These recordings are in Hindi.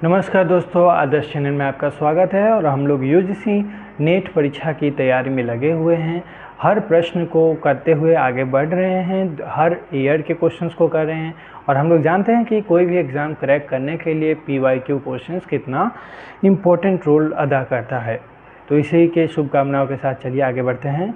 नमस्कार दोस्तों, आदर्श चैनल में आपका स्वागत है। और हम लोग यूजीसी नेट परीक्षा की तैयारी में लगे हुए हैं। हर प्रश्न को करते हुए आगे बढ़ रहे हैं, हर ईयर के क्वेश्चंस को कर रहे हैं। और हम लोग जानते हैं कि कोई भी एग्ज़ाम क्रैक करने के लिए पीवाईक्यू क्वेश्चंस कितना इम्पोर्टेंट रोल अदा करता है। तो इसी के शुभकामनाओं के साथ चलिए आगे बढ़ते हैं।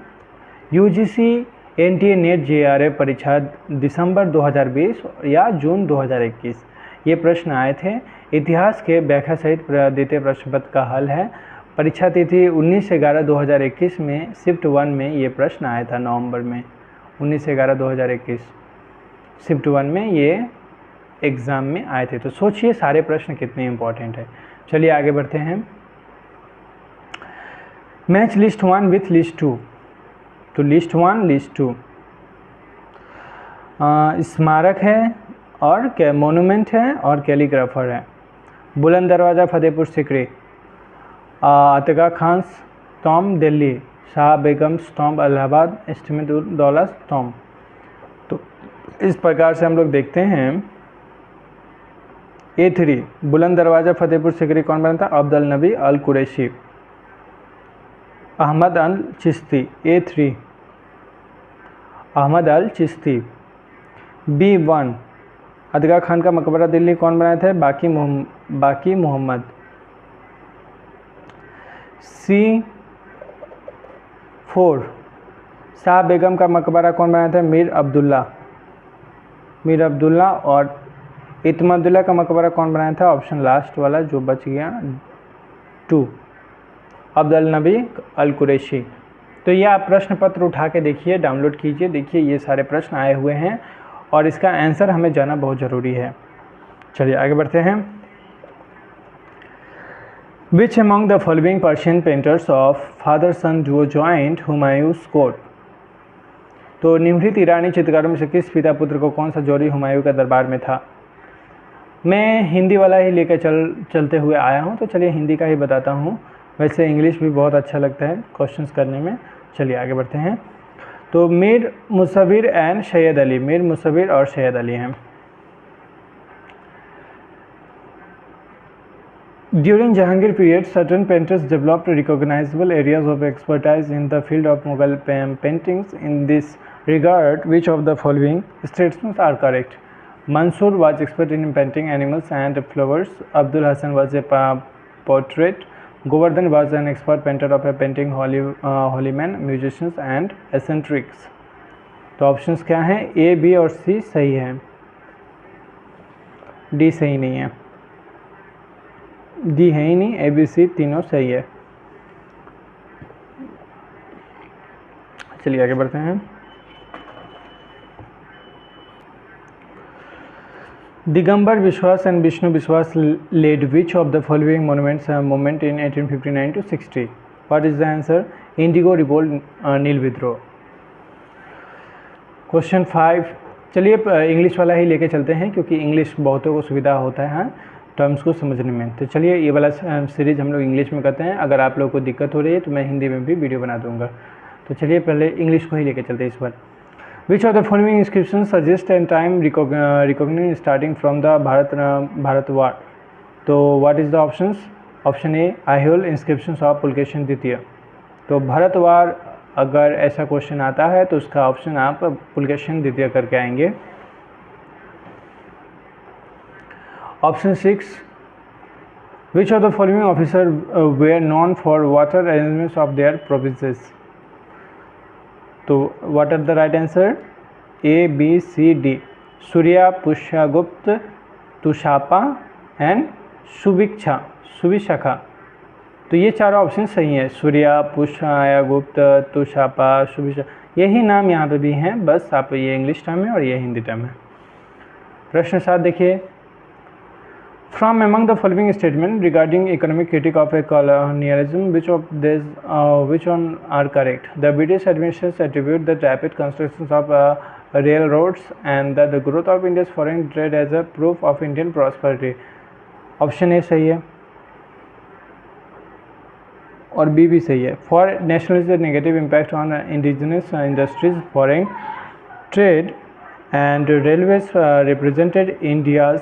यूजीसी एनटीए नेट जेआरएफ परीक्षा दिसंबर 2020 या जून 2021 ये प्रश्न आए थे। इतिहास के व्याख्या सहित द्वितीय प्रश्न पत्र का हल है। परीक्षा तिथि 19/11/2021 में शिफ्ट 1 में ये प्रश्न आया था। नवंबर में 19/11/2021 शिफ्ट 1 में ये एग्ज़ाम में आए थे। तो सोचिए सारे प्रश्न कितने इम्पोर्टेंट है। चलिए आगे बढ़ते हैं। Match list 1 with list 2। तो लिस्ट 1 लिस्ट 2 स्मारक है और क्या मोनूमेंट है और कैलीग्राफर है। बुलंद दरवाज़ा फतेहपुर सिकरी, अतिका खान स्तंभ दिल्ली, शाह बेगम स्तंभ इलाहाबाद, इस्माइल उद दौला स्तंभ। तो इस प्रकार से हम लोग देखते हैं। A3 बुलंद दरवाज़ा फतेहपुर सिकरी कौन बना था? अब्दुल नबी अल कुरैशी, अहमद अल चिश्ती। A3 अहमद अल चिश्ती। B1 अदगा खान का मकबरा दिल्ली कौन बनाए थे? बाकी मोहम्मद। C4 शाह बेगम का मकबरा कौन बनाए थे? मीर अब्दुल्ला। और इत्मदुल्ला का मकबरा कौन बनाया था? ऑप्शन लास्ट वाला जो बच गया 2, अब्दुल नबी अल कुरैशी। तो ये आप प्रश्न पत्र उठा के देखिए, डाउनलोड कीजिए, देखिए ये सारे प्रश्न आए हुए हैं और इसका आंसर हमें जाना बहुत ज़रूरी है। चलिए आगे बढ़ते हैं। Which among the following Persian painters of father-son duo joined हुमायूं's court? तो निम्नलिखित ईरानी चित्रकारों में से किस पिता पुत्र को कौन सा जोड़ी हुमायूं का दरबार में था? मैं हिंदी वाला ही लेकर चलते हुए आया हूँ, तो चलिए हिंदी का ही बताता हूँ। वैसे इंग्लिश भी बहुत अच्छा लगता है क्वेश्चंस करने में। चलिए आगे बढ़ते हैं। तो मीर मुसविर एंड सैयद अली, मीर मुसविर और सैयद अली हैं। During Jahangir period, certain painters developed recognizable areas of expertise in the field of Mughal paintings. In this regard, which of the following statements are correct? Mansoor was expert in painting animals and flowers. Abdul Hassan was a portrait. Govardhan was an expert painter of a painting holy men, musicians and eccentrics. तो ऑप्शंस क्या हैं? ए, बी और सी सही है, डी सही नहीं है। डी है ही नहीं, ए बी सी तीनों सही है। चलिए आगे बढ़ते हैं। दिगंबर विश्वास and Vishnu Vishwas led which of the following monuments movement in 1859 to 60? What is the answer? Indigo revolt, नील विद्रोह। क्वेश्चन 5। चलिए इंग्लिश वाला ही लेके चलते हैं क्योंकि इंग्लिश बहुतों को सुविधा होता है टर्म्स को समझने में। तो चलिए ये वाला सीरीज़ हम लोग इंग्लिश में करते हैं। अगर आप लोगों को दिक्कत हो रही है तो मैं हिंदी में भी वीडियो बना दूंगा। तो चलिए पहले इंग्लिश को ही लेके चलते हैं इस बार। Which of the following inscription suggest and time recognition starting from the Bharat war? तो what is the options? Option A Aihole inscription of Pulakeshin द्वितीय। तो भारतवार अगर ऐसा क्वेश्चन आता है तो उसका ऑप्शन आप पुलकेशिन द्वितीय करके आएंगे। Option 6 which of the following officer were known for water arrangements of their provinces? तो what are the right answer? A, B, C, D. Surya, Pushyagupta, Tushaspa and Suvishakha. तो ये चारों ऑप्शन सही हैं। सूर्या, पुष्यगुप्त, तुषापा, सुविशाखा, यही नाम यहाँ पे भी हैं, बस आप ये इंग्लिश टर्म है और ये हिंदी टर्म है। प्रश्न 7 देखिए। From among the following statements regarding economic critique of a colonialism, which one are correct? The British administration attribute the rapid constructions of railroads and the growth of India's foreign trade as a proof of Indian prosperity. Option A सही है और बी भी सही है। For nationalism, negative impact on indigenous industries, foreign trade and railways represented India's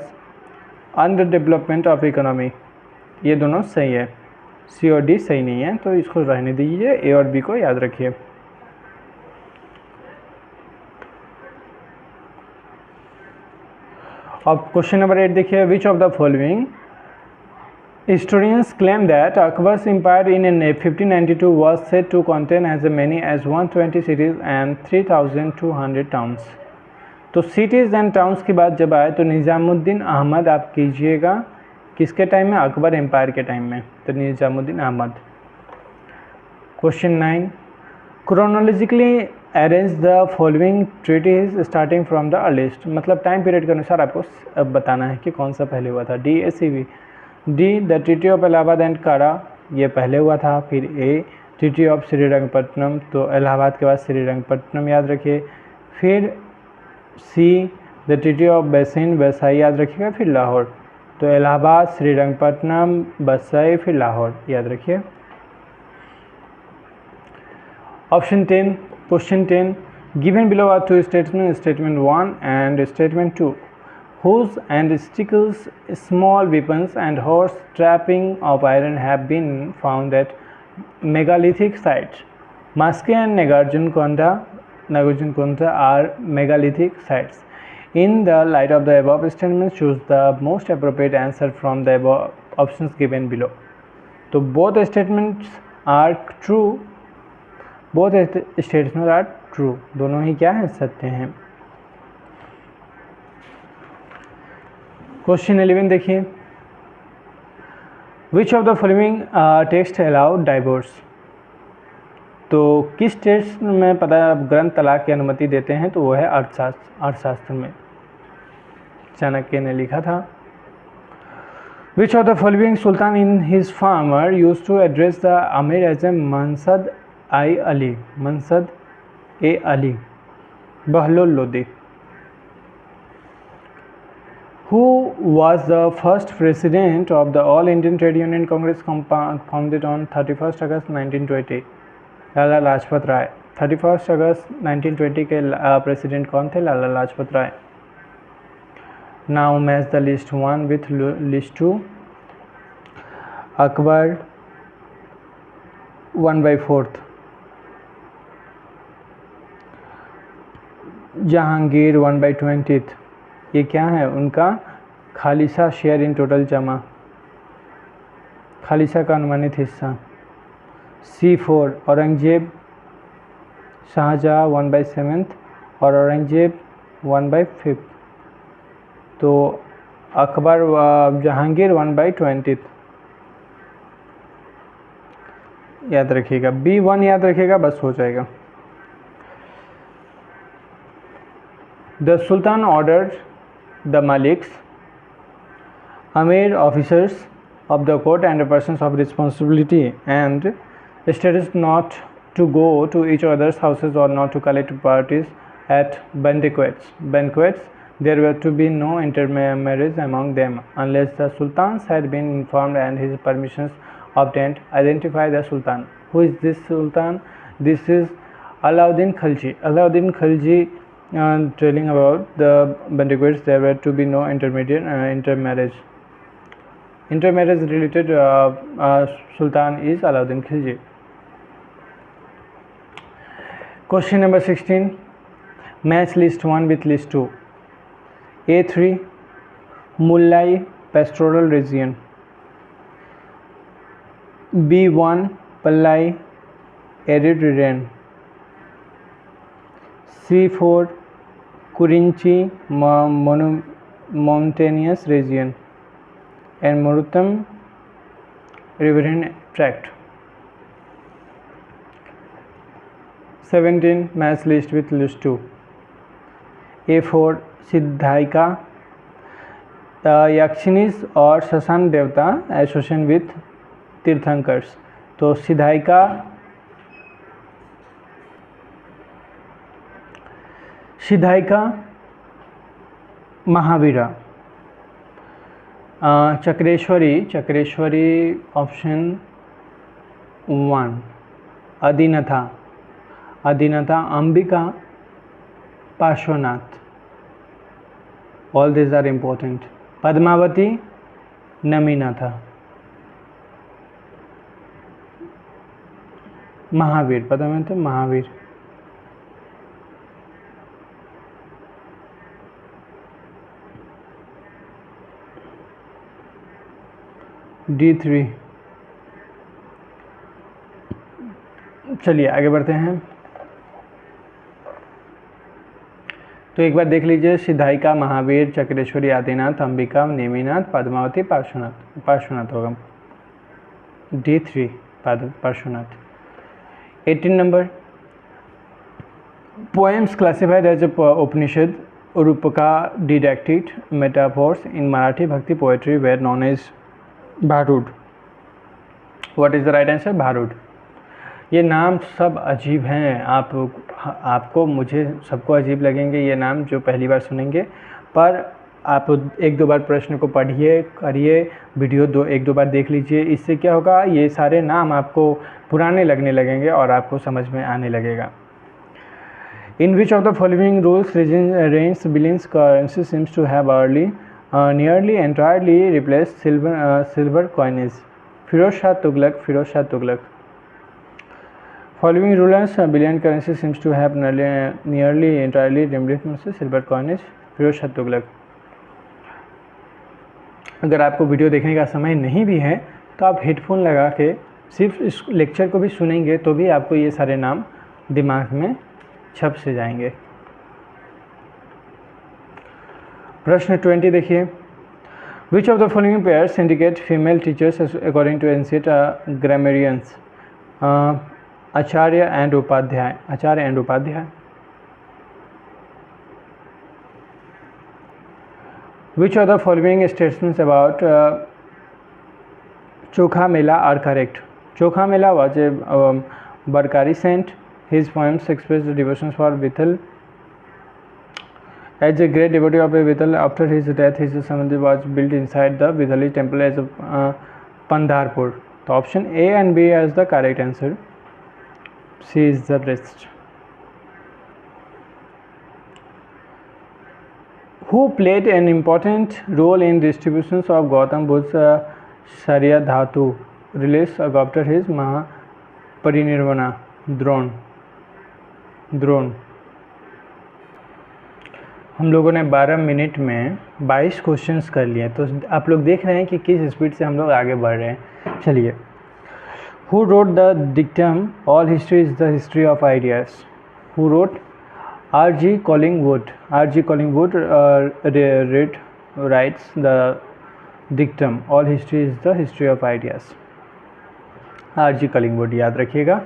under development of economy, ये दोनों सही है, सी और डी सही नहीं है, तो इसको रहने दीजिए, ए और बी को याद रखिए। अब क्वेश्चन नंबर 8 देखिए, which of the following historians claim that Akbar's empire in 1592 was said to contain as many as 120 cities and 3200 towns। तो सिटीज़ एंड टाउन्स की बात जब आए तो निज़ामुद्दीन अहमद आप कीजिएगा, किसके टाइम में? अकबर एम्पायर के टाइम में, तो Nizamuddin Ahmed. Question 9, chronologically arrange the following treaties starting from the earliest, मतलब टाइम पीरियड के अनुसार आपको अब बताना है कि कौन सा पहले हुआ था। D A C B, D the treaty of Allahabad and Kara, ये पहले हुआ था। फिर ए ट्रीटी ऑफ श्रीरंगपट्टनम, तो इलाहाबाद के बाद श्रीरंगपट्टनम याद रखिए। फिर see the treaty of basin, वैसाई याद रखिएगा। फिर लाहौर, तो इलाहाबाद, श्रीरंगपट्टनम, वैसाई, फिर लाहौर याद रखिए। Option 10, question 10, given below are two statement, statement 1 and statement 2, whose and stickles, small weapons and horse trapping of iron have been found at megalithic sites. Maske and Nagarjunakonda are megalithic sites. In the light of the above statements, choose the most appropriate answer from the above options given below. तो both statements are true. Both statements are true. दोनों ही क्या है? सत्य हैं। क्वेश्चन 11 देखिए, which of the following text allow divorce, तो किस टेक्स्ट में पता ग्रंथ तलाक की अनुमति देते हैं? तो वो है अर्थशास्त्र में, चाणक्य ने लिखा था। Which of the following sultan in his farmer use to address the amir as a masnad i Ali, masnad a Ali, Bahlol Lodi. Who was the first president of the All Indian Trade Union Congress founded on 31st August 1920? Lala Lajpat Rai. 31 अगस्त 1920 के प्रेसिडेंट कौन थे? Lala Lajpat Rai. Now match the list 1 with list 2. Akbar 1/4, Jahangir 1/20, ये क्या है? उनका खालिसा शेयर इन टोटल जमा, खालिसा का अनुमानित हिस्सा। C4, औरंगजेब शाहजहाँ 1/7 और औरंगजेब 1/5, तो अकबर जहांगीर 1/20 याद रखिएगा। B1 याद रखिएगा, बस हो जाएगा। The sultan order the Maliks, Amir officers of the court and persons of responsibility and status not to go to each other's houses or not to collect parties at banquets. There were to be no intermarriage among them unless the sultans had been informed and his permissions obtained. Identify the sultan. Who is this sultan? This is Alauddin Khilji. Alauddin Khilji telling about the banquets, there were to be no intermarriage. Intermarriage related sultan is Alauddin Khilji. Question number 16, match list 1 with list 2. A3, Mullai pastoral region. B1, Pallai arid region. C4, Kurinchi mountainous region and Muruttam riverine tract. 17, match list with list 2. A4, Siddhaika, Yakshinis और शशांक देवता एसोसिएशन विथ तीर्थंकर्स, तो Siddhayika Mahavira. Chakreshvari option 1। Adinatha Ambika Parshvanath, all this are important. Padmavati नमीना था। महावीर, पता मैं तो महावीर। D3। चलिए आगे बढ़ते हैं। तो एक बार देख लीजिए, सिद्धायिका, महावीर, चक्रेश्वरी, आदिनाथ, अंबिका, नेमिनाथ, पद्मावती, पार्श्वनाथ। पार्श्वनाथ होगा D3, Parshvanath. 18 number, poems classified as Upanishad, Rupaka, didactic, metaphors in Marathi Bhakti poetry were known as Bharud. What is the right answer? Bharud. ये नाम सब अजीब हैं, आपको, मुझे, सबको अजीब लगेंगे ये नाम जो पहली बार सुनेंगे, पर आप एक दो बार प्रश्न को पढ़िए, करिए, वीडियो एक दो बार देख लीजिए। इससे क्या होगा, ये सारे नाम आपको पुराने लगने लगेंगे और आपको समझ में आने लगेगा। In which of the following rules range billions currency seems to have nearly entirely replace silver coinage. Firoz Shah Tughlaq, Firoz Shah Tughlaq. Following rulers, billion currency seems to have nearly entirely replaced silver coinage। Firoz Shah Tughlaq. अगर आपको वीडियो देखने का समय नहीं भी है तो आप हेडफोन लगा के सिर्फ इस लेक्चर को भी सुनेंगे तो भी आपको ये सारे नाम दिमाग में छप से जाएंगे। प्रश्न 20 देखिए, which of the following pairs indicate female teachers according to ancient grammarians. Acharya and Upadhyaya, Acharya and Upadhyaya. Which of the following statements about Chokha Mela are correct. Chokha Mela was a Barkari saint. His poems express the devotion for Vithal. As a great devotee of Vithal, after his death, his samadhi was built inside the Vithali temple as Pandharpur. So option A and B as the correct answer. C is the best. Who played an important role in distributions of Gautam Buddha's Sharya Dhatu release after his Mahaparinirvana? Drona. हम लोगों ने 12 मिनट में 22 क्वेश्चंस कर लिए, तो आप लोग देख रहे हैं कि किस स्पीड से हम लोग आगे बढ़ रहे हैं। चलिए, Who wrote the dictum all history is the history of ideas? Who wrote? R.G. Collingwood. R.G. Collingwood writes the dictum all history is the history of ideas. R.G. Collingwood याद रखिएगा।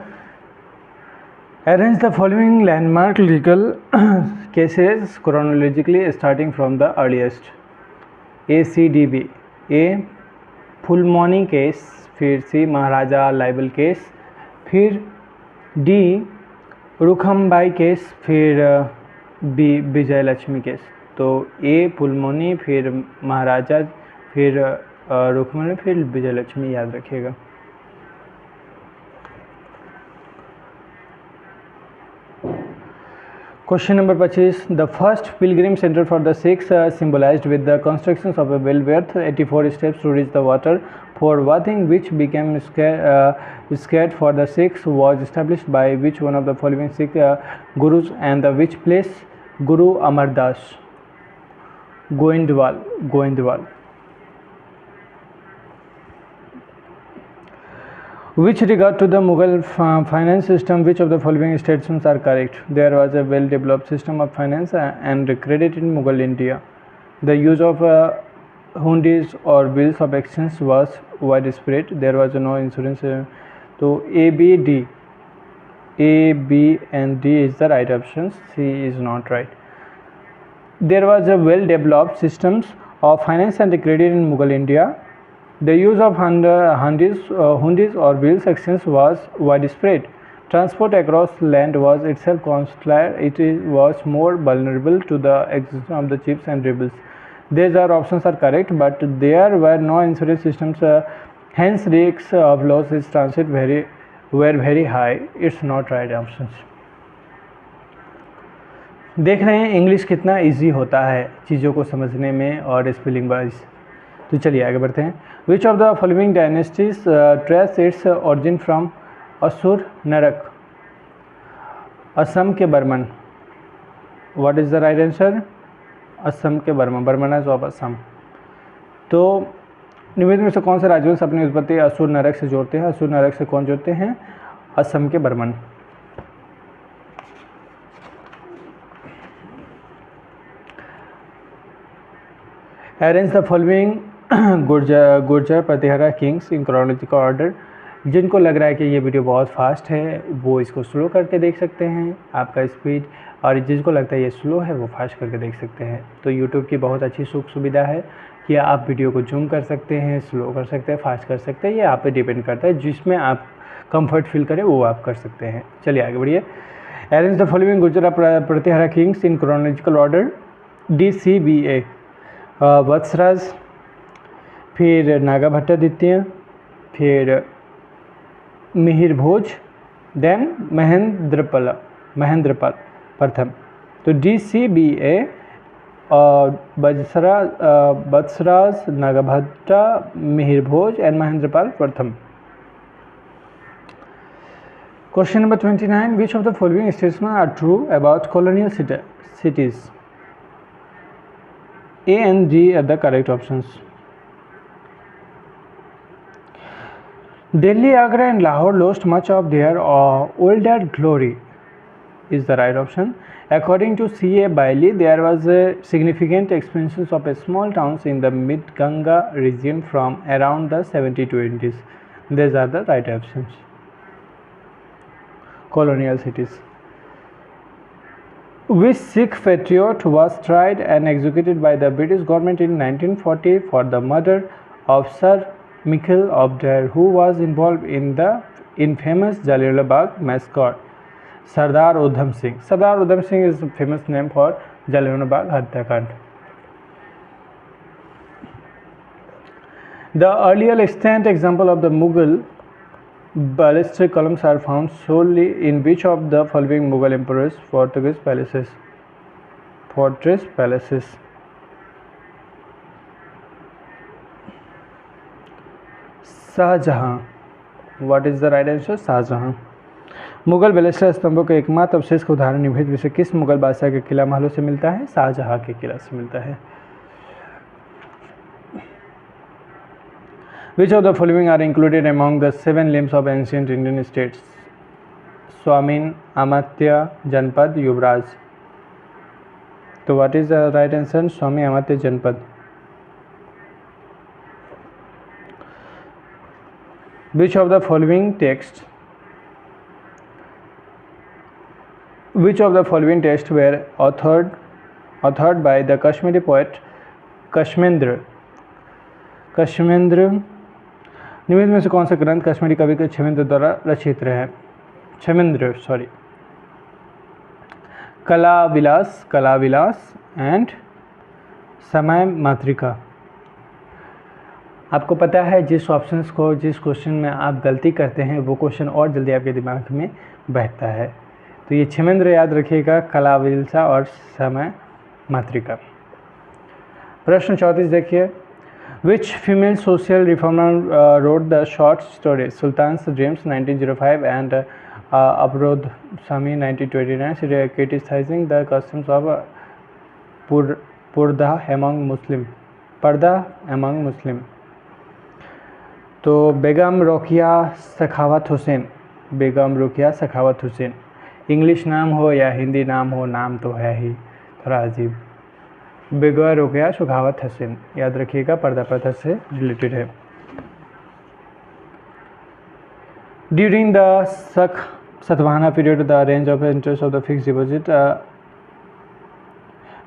Arrange the following landmark legal cases chronologically starting from the earliest. A, C, D, B. A, Phulmoni case, फिर सी महाराजा लाइबल केस, फिर डी रुखमबाई केस, फिर बी विजय लक्ष्मी केस। तो ए फुलमोनी, फिर महाराजा, फिर रुखमणी, फिर विजय लक्ष्मी, याद रखिएगा। Question number 25, the first Pilgrim centre for the six symbolized with the constructions of a well worth 84 steps to reach the water for bathing, which became scared for the Sikhs, was established by which one of the following Sikh gurus, and the which place? Guru Amar Das, Goindwal. With regard to the Mughal finance system, which of the following statements are correct? There was a well-developed system of finance and credit in Mughal India. The use of hundis or bills of exchange was widespread. There was no insurance. So A, B, D. A, B and D is the right option. C is not right. There was a well-developed systems of finance and credit in Mughal India. The use of hundis or bills exchange was widespread. Transport across land was itself costly. It was more vulnerable to the existence of the chiefs and rebels. These options are correct, but there were no insurance systems. Hence, risks of loss in transit were very high. It's not right options. देख रहे हैं इंग्लिश कितना इजी होता है चीज़ों को समझने में और स्पेलिंग वाइज। तो चलिए आगे बढ़ते हैं। Which of the following dynasties trace its origin from Asura Naraka? Assam के Barman. What is the right answer? Assam के बर्मन, बर्मनस ऑफ असम। तो निम्नलिखित में से कौन से राजवंश अपनी उत्पत्ति असुर नरक से जोड़ते हैं? असुर नरक से कौन जोड़ते हैं? असम के Barman. Arrange the following Gurjara Pratihara kings in chronological order. जिनको लग रहा है कि ये वीडियो बहुत फास्ट है वो इसको स्लो करके देख सकते हैं, आपका स्पीड, और जिनको लगता है ये स्लो है वो फास्ट करके देख सकते हैं। तो यूट्यूब की बहुत अच्छी सुविधा है कि आप वीडियो को जूम कर सकते हैं, स्लो कर सकते हैं, फास्ट कर सकते हैं, ये आप पे डिपेंड करता है, जिसमें आप कंफर्ट फील करें वो आप कर सकते हैं। चलिए आगे बढ़िए। Arrange the following Gurjara Pratihara kings in chronological order. DCBA Vatsaraj, फिर नागाभट्ट द्वितीय, फिर मिहिर भोज, देन महेंद्रपाल प्रथम। तो DCBA वत्सराज, नागाभट्ट, मिहिर भोज एंड महेंद्रपाल प्रथम। Question number 29, which of the following statements are true about colonial cities? A and D are the correct options. Delhi, Agra and Lahore lost much of their older glory is the right option. According to C.A. Bailey, there was a significant expansion of a small towns in the mid-Ganga region from around the 1720s. These are the right options. Colonial cities. Which Sikh patriot was tried and executed by the British government in 1940 for the murder of Sir Michael Abdar, who was involved in the infamous Jallianwala Bagh massacre? Sardar Udham Singh. Sardar Udham Singh is a famous name for Jallianwala Bagh Hatyakand. The earlier extant example of the Mughal ballistic columns are found solely in which of the following Mughal emperors' fortress palaces? Shahjahan. What is the right answer? Shahjahan. Mughal ballistic स्तंभों के एकमात्र अवशेष का उदाहरण निम्नलिखित में से किस मुगल बादशाह के किला महलों से मिलता है? शाहजहां के किला से मिलता है। Which of the following are included among the 7 limbs of ancient Indian states? स्वामीन, अमात्य, जनपद, युवराज। तो what is the right answer? स्वामी, अमात्य, जनपद। Which of the following texts were authored by the Kashmiri poet Kashmendra? निम्नलिखित में से कौन सा ग्रंथ कश्मीरी कवि के क्षमेंद्र द्वारा रचित है? कला विलास एंड समय मातृका। आपको पता है जिस क्वेश्चन में आप गलती करते हैं वो क्वेश्चन और जल्दी आपके दिमाग में बैठता है। तो ये क्षमेंद्र याद रखिएगा, कला विलासा और समय मातृका। प्रश्न 34 देखिए। Which female social reformer wrote the short story Sultan's Dreams 1905 and Abrodh Sami 1929, criticizing the customs of Purdah among Muslim? तो बेगम रोकिया सखावत हुसैन। इंग्लिश नाम हो या हिंदी नाम हो, नाम तो है ही थोड़ा अजीब। बेगम रोकिया सखावत हुसैन याद रखिएगा, पर्दा प्रथा से रिलेटेड है। During the Satavahana period the range of interest of the fix deposit.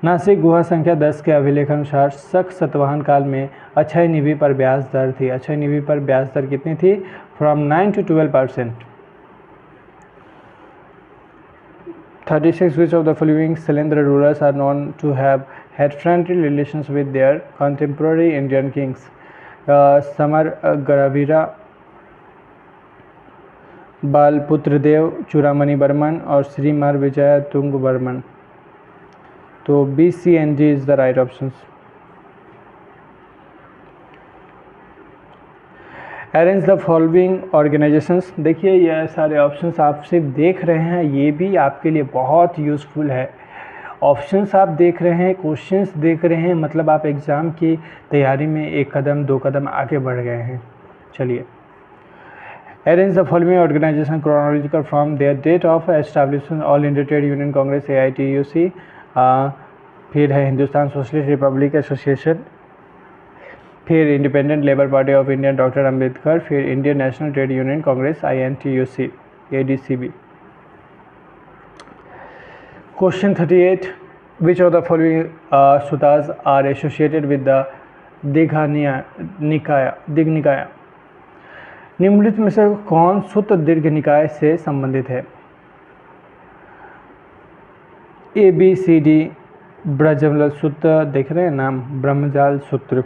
Nashik गुहा संख्या 10 के अभिलेख अनुसार शक सतवाहन काल में अक्षय निधि पर ब्याज दर थी। अक्षय निधि पर ब्याज दर कितनी थी? From 9 to 12%। 36 which of the following Sailendra rulers are known to have had friendly relations with their contemporary Indian kings? Samar Garavira, Balaputradeva, Chudamani Barman और श्रीमार विजय तुंग बर्मन। तो B, C and D is the right options. Arrange the following organisations. देखिए ये सारे ऑप्शंस आप सिर्फ देख रहे हैं, ये भी आपके लिए बहुत यूज़फुल है। ऑप्शंस आप देख रहे हैं, क्वेश्चंस देख रहे हैं, मतलब आप एग्ज़ाम की तैयारी में एक कदम दो कदम आगे बढ़ गए हैं। चलिए, arrange the following organization chronological from their date of establishment. All India trade union congress AITUC, फिर है हिंदुस्तान सोशलिस्ट रिपब्लिक एसोसिएशन, फिर independent labour party of India doctor Ambedkar, फिर Indian national trade union congress INTUC ADCB। Question 38, which of the following sutras are associated with the Digha Nikaya. निम्नलिखित में से कौन सूत्र दीर्घ निकाय से संबंधित है? ABCD ब्रजमल सूत्र, देख रहे हैं नाम, ब्रह्मजाल सूत्र,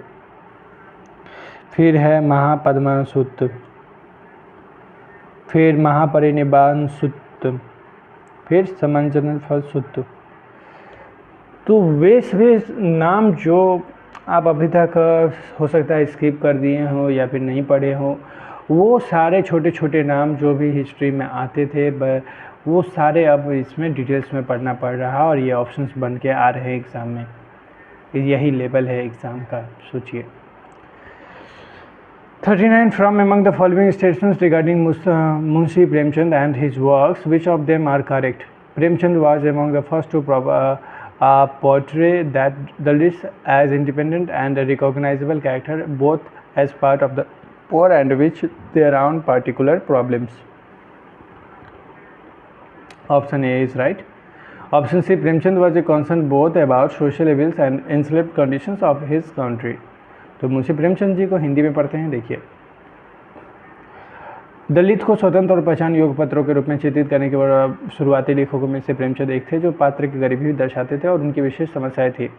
फिर है महापद्मा सूत्र, फिर महापरिनिब्बाण सूत्र, फिर समंजन फल सूत्र। तो वे सभी नाम जो आप अभी तक हो सकता है स्किप कर दिए हो या फिर नहीं पढ़े हो, वो सारे छोटे छोटे नाम जो भी हिस्ट्री में आते थे वो सारे अब इसमें डिटेल्स में पढ़ना पड़ रहा और ये ऑप्शंस बन के आ रहे हैं एग्ज़ाम में। यही लेवल है एग्ज़ाम का, सोचिए। 39, from among the following statements regarding Munshi Premchand and his works, which of them are correct? Premchand was among the first to portray that the list as independent and a recognizable character, both as part of the poor and with their own particular problems. Option A is right. Option C, Premchand was concerned both about social evils and enslaved conditions of his country. तो मुंशी प्रेमचंद जी को हिंदी में पढ़ते हैं। देखिए, दलित को स्वतंत्र और पहचान योग्य पत्रों के रूप में चित्रित करने के शुरुआती लेखकों में से प्रेमचंद एक थे जो पात्र की गरीबी दर्शाते थे और उनकी विशेष समस्याएं थी।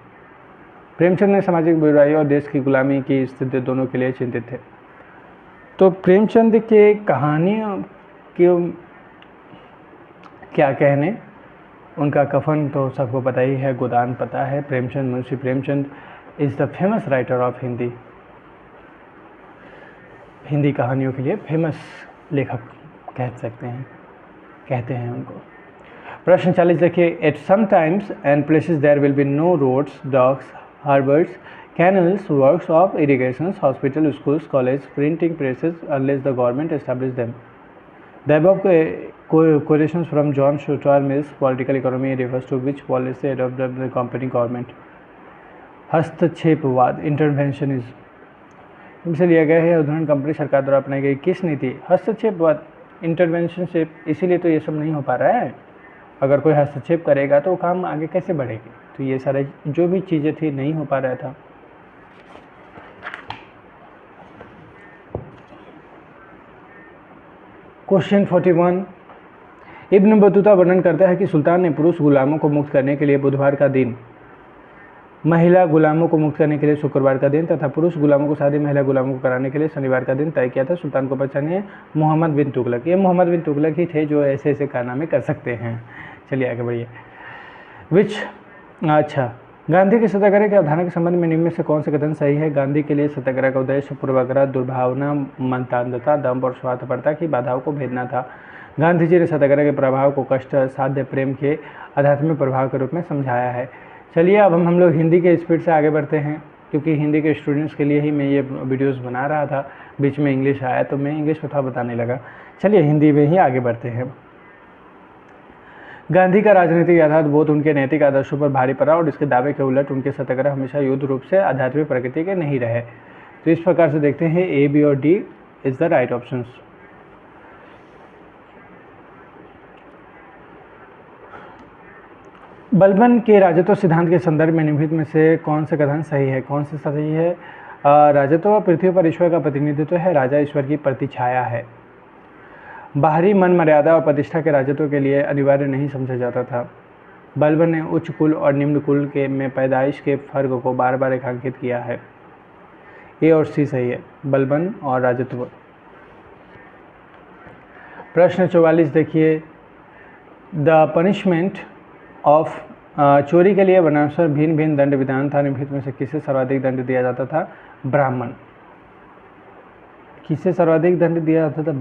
प्रेमचंद ने सामाजिक बुराई और देश की गुलामी की स्थिति दोनों के लिए चिंतित थे। तो प्रेमचंद के कहानियों के क्या कहने, उनका कफन तो सबको पता ही है, गोदान पता है। Premchand, Munshi Premchand is the famous writer of Hindi. Hindi कहानियों के लिए फेमस लेखक कह सकते हैं, कहते हैं उनको। प्रश्न 40 देखिए, at some times and places there will be no roads, docks, harbours, canals, works of irrigation, hospital, schools, college, printing presses unless the government establish them. The above quotations from John Stuart Mill's Political Economy refers to which policy adopted by the company government? हस्तक्षेपवाद, इंटरवेंशनिज्म से लिया गया है। उदाहरण, कंपनी सरकार द्वारा अपनाई गई किस नीति? हस्तक्षेपवाद, इंटरवेंशनशिप। इसीलिए तो ये सब नहीं हो पा रहा है। अगर कोई हस्तक्षेप करेगा तो काम आगे कैसे बढ़ेगी? तो ये सारे जो भी चीज़ें थी नहीं हो पा रहा था। क्वेश्चन 41, इब्न बतूता वर्णन करता है कि सुल्तान ने पुरुष गुलामों को मुक्त करने के लिए बुधवार का दिन, महिला गुलामों को मुक्त करने के लिए शुक्रवार का दिन तथा पुरुष गुलामों को शादी महिला गुलामों को कराने के लिए शनिवार का दिन तय किया था। सुल्तान को पहचानिए, मोहम्मद बिन तुगलक। ये मोहम्मद बिन तुगलक ही थे जो ऐसे ऐसे कारनामे कर सकते हैं। चलिए आगे बढ़िए। गांधी के सत्याग्रह की अवधारणा के संबंध में निम्न में से कौन सा कथन सही है? गांधी के लिए सत्याग्रह का उद्देश्य पूर्वाग्रह, दुर्भावना, मनतांधता, दंभ और स्वार्थपरता की बाधाओं को भेदना था। गांधी जी ने सत्याग्रह के प्रभाव को कष्ट साध्य प्रेम के आध्यात्मिक प्रभाव के रूप में समझाया है। चलिए अब हम लोग हिंदी के स्पीड से आगे बढ़ते हैं, क्योंकि हिंदी के स्टूडेंट्स के लिए ही मैं ये वीडियोस बना रहा था। बीच में इंग्लिश आया तो मैं इंग्लिश में थोड़ा बताने लगा। चलिए हिंदी में ही आगे बढ़ते हैं। गांधी का राजनीतिक आधार बोध उनके नैतिक आदर्शों पर भारी पड़ा और इसके दावे के उलट उनके सत्याग्रह हमेशा युद्ध रूप से आध्यात्मिक प्रकृति के नहीं रहे। तो इस प्रकार से देखते हैं A, B और D is the right options. Balban के राजत्व सिद्धांत के संदर्भ में निम्नलिखित में से कौन सा कथन सही है? कौन सा सही है? राजत्व पृथ्वी पर ईश्वर का प्रतिनिधित्व है, राजा ईश्वर की प्रतिछाया है। बाहरी मन मर्यादा और प्रतिष्ठा के राजत्व के लिए अनिवार्य नहीं समझा जाता था। बलबन ने उच्च कुल और निम्न कुल के में पैदाइश के फर्क को बार बार रेखांकित किया है। ए और सी सही है, बलबन और राजत्व। प्रश्न 44 देखिए, द पनिशमेंट ऑफ चोरी के लिए वर्णानुसार भिन्न भिन्न दंड विधान था। निम्नलिखित में से किसे सर्वाधिक दंड दिया जाता था? ब्राह्मण। किसे सर्वाधिक दंड दिया जाता था?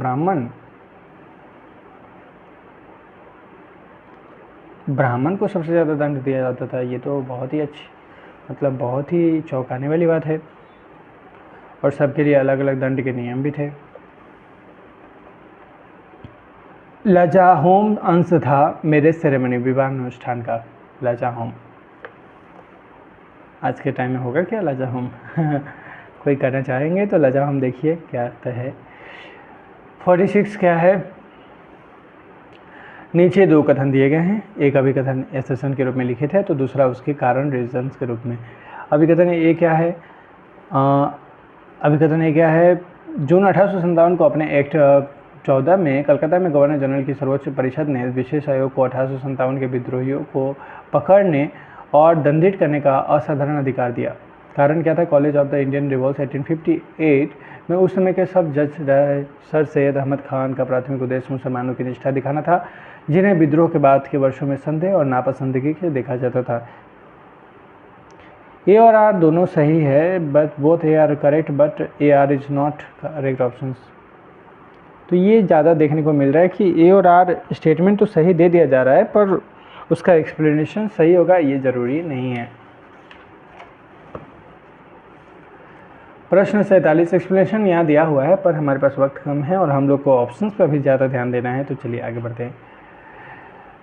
ब्राह्मण को सबसे ज़्यादा दंड दिया जाता था। ये तो बहुत ही अच्छी, मतलब बहुत ही चौंकाने वाली बात है। और सबके लिए अलग अलग दंड के नियम भी थे। लजाहोम अंश था मैरिज सेरेमनी, विवाह अनुष्ठान का। लजाहोम आज के टाइम में होगा क्या लजाहोम? कोई करना चाहेंगे तो लजाहोम देखिए क्या आता है। 46 क्या है? नीचे दो कथन दिए गए हैं, एक अभिकथन एसेसन के रूप में लिखित है तो दूसरा उसके कारण रीजंस के रूप में। अभिकथन ए क्या है? अभिकथन ए क्या है? जून 1857 को अपने एक्ट 14 में कलकत्ता में गवर्नर जनरल की सर्वोच्च परिषद ने विशेष आयोग को 1857 के विद्रोहियों को पकड़ने और दंडित करने का असाधारण अधिकार दिया। कारण क्या था? College of the Indian revolt 1858 में उस समय के सब जज सर सैयद अहमद खान का प्राथमिक उद्देश्य मुसलमानों की निष्ठा दिखाना था, जिन्हें विद्रोह के बाद के वर्षों में संदेह और नापसंदगी से देखा जाता था। ए और आर दोनों सही है, but both A R correct, but A R is not correct options. तो ये ज़्यादा देखने को मिल रहा है कि ए और आर स्टेटमेंट तो सही दे दिया जा रहा है, पर उसका एक्सप्लेनेशन सही होगा ये ज़रूरी नहीं है। प्रश्न 47 एक्सप्लेनेशन यहाँ दिया हुआ है, पर हमारे पास वक्त कम है और हम लोग को ऑप्शंस पर भी ज़्यादा ध्यान देना है, तो चलिए आगे बढ़ते हैं।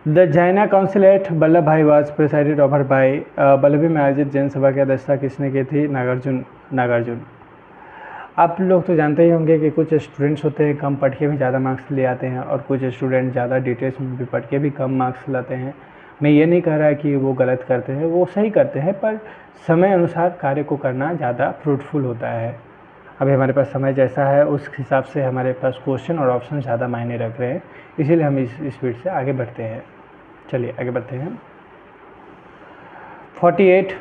द चाइना काउंसिलेट वल्लभ भाई was presided over by Vallabhi में आयोजित जैन सभा की अध्यक्षता किसने की थी? नागार्जुन। आप लोग तो जानते ही होंगे कि कुछ स्टूडेंट्स होते हैं कम पढ़ के भी ज़्यादा मार्क्स ले आते हैं और कुछ स्टूडेंट ज़्यादा डिटेल्स में भी पढ़ के भी कम मार्क्स लाते हैं। मैं ये नहीं कह रहा कि वो गलत करते हैं, वो सही करते हैं, पर समय अनुसार कार्य को करना ज़्यादा फ्रूटफुल होता है। अभी हमारे पास समय जैसा है उस हिसाब से हमारे पास क्वेश्चन और ऑप्शन ज़्यादा मायने रख रहे हैं, इसीलिए हम इस स्पीड से आगे बढ़ते हैं। चलिए आगे बढ़ते हैं। 48